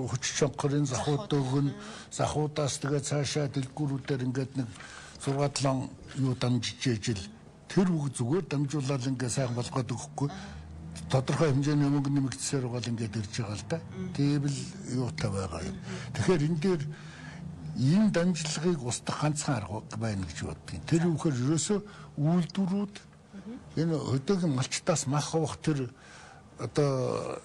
хүч чанхрын захууд өгөн захуудаас тэгээ цаашаа дэлгүүрүүдээр ингээд нэг 6-7 юу дамжиж ижил тэр үг зүгээр дамжуулаад ингээд сайн болгоод өгөхгүй тодорхой хэмжээний мөнгө нэмэгдсээр бол ингээд ирж байгаа л да. Тэвэл юутай байгаа юм. Тэгэхээр энэ дээр ийм дамжлагыг устгах ганцхан арга байна гэж боддгийн. Тэр үхээр ерөөсөө үйлдвэрүүд энэ өдөөгийн малчтаас мах авах тэр одоо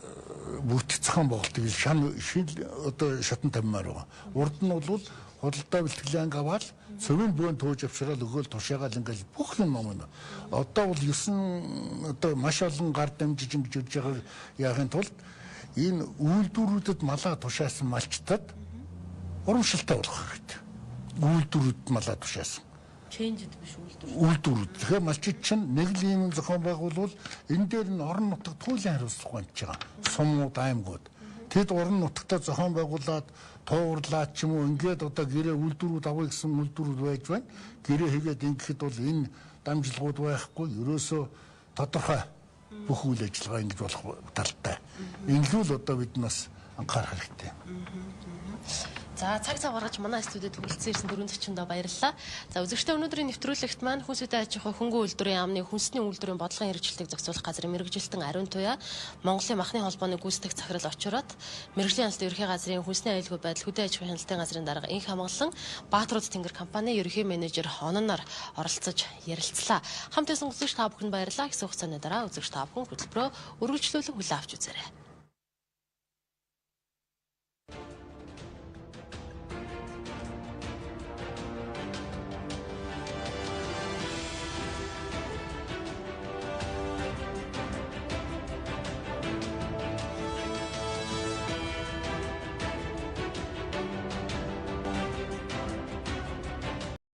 бүртгэцхэн болтыг шин одоо шатан таммаар байгаа. Урд нь бол худалдаа бэлтгэлийн анги аваад цөвийн бөөн тууж авчраад өгөөл тушаагаал ингээл бүх юм юм. Одоо бол 9 одоо маш олон гар дамжиж ингэж ирж байгаа яахын тулд энэ үйлдвэрүүдэд малаа тушаасан малчтад урамшилтай болох хэрэгтэй. Үйлдвэрүүд малаа тушаасан. Ченжд биш үйлдвэр. Үйлдвэрүүд. Тэгэхээр малчид чинь нэг л ийм зохион байгуулвал энэ дээр нь орон нутагт хуулийн хариуцлага байна ч байгаа. Сумууд, аймагуд. Тэд орон нутагтаа зохион байгуулад туурлаад ч юм уу ингээд одоо гэрээ үйлдвэрүүд авъя гэсэн үйлдвэрүүд байж байна. Гэрээ хийгээд ингэхэд бол энэ дамжлагууд байхгүй. Ерөөсөө тодорхой бүх үйл ажиллагаа ингэж болох талтай. Инглүүл одоо бид нас анхаарах хэрэгтэй. За цаг цав гаргаж манай студид хүрэлцэн ирсэн дөрвөн зочиндоо баярлалаа. За үзэгчдээ өнөөдрийн нэвтрүүлэгт маань хүнс үдэ аж ахуй хөнгөн үйлдвэрийн яамны хүнсний үйлдвэрийн бодлогын хэрэгжилтийг зохицуулах газрын мэргэжилтэн Ариун Туяа Монголын махны холбооны гүйцэтгэх захирал очроод мэргэжлийн хяналтын ерөнхий газрын хүнсний аюулгүй байдал хөдөө аж ахуйн хяналтын газрын дарга Инх хамгаалан Баатрууд Тэнгэр компани ерөнхий менежер Хононоор оролцож ярилцлаа. Хамт байсан үзэгч та бүхэнд баярлалаа. Хэсэг хугацааны дараа үзэгч та бүхэн хөтөлбөрөө үргэлжлүүлэн хүлээн авч үзээрэй.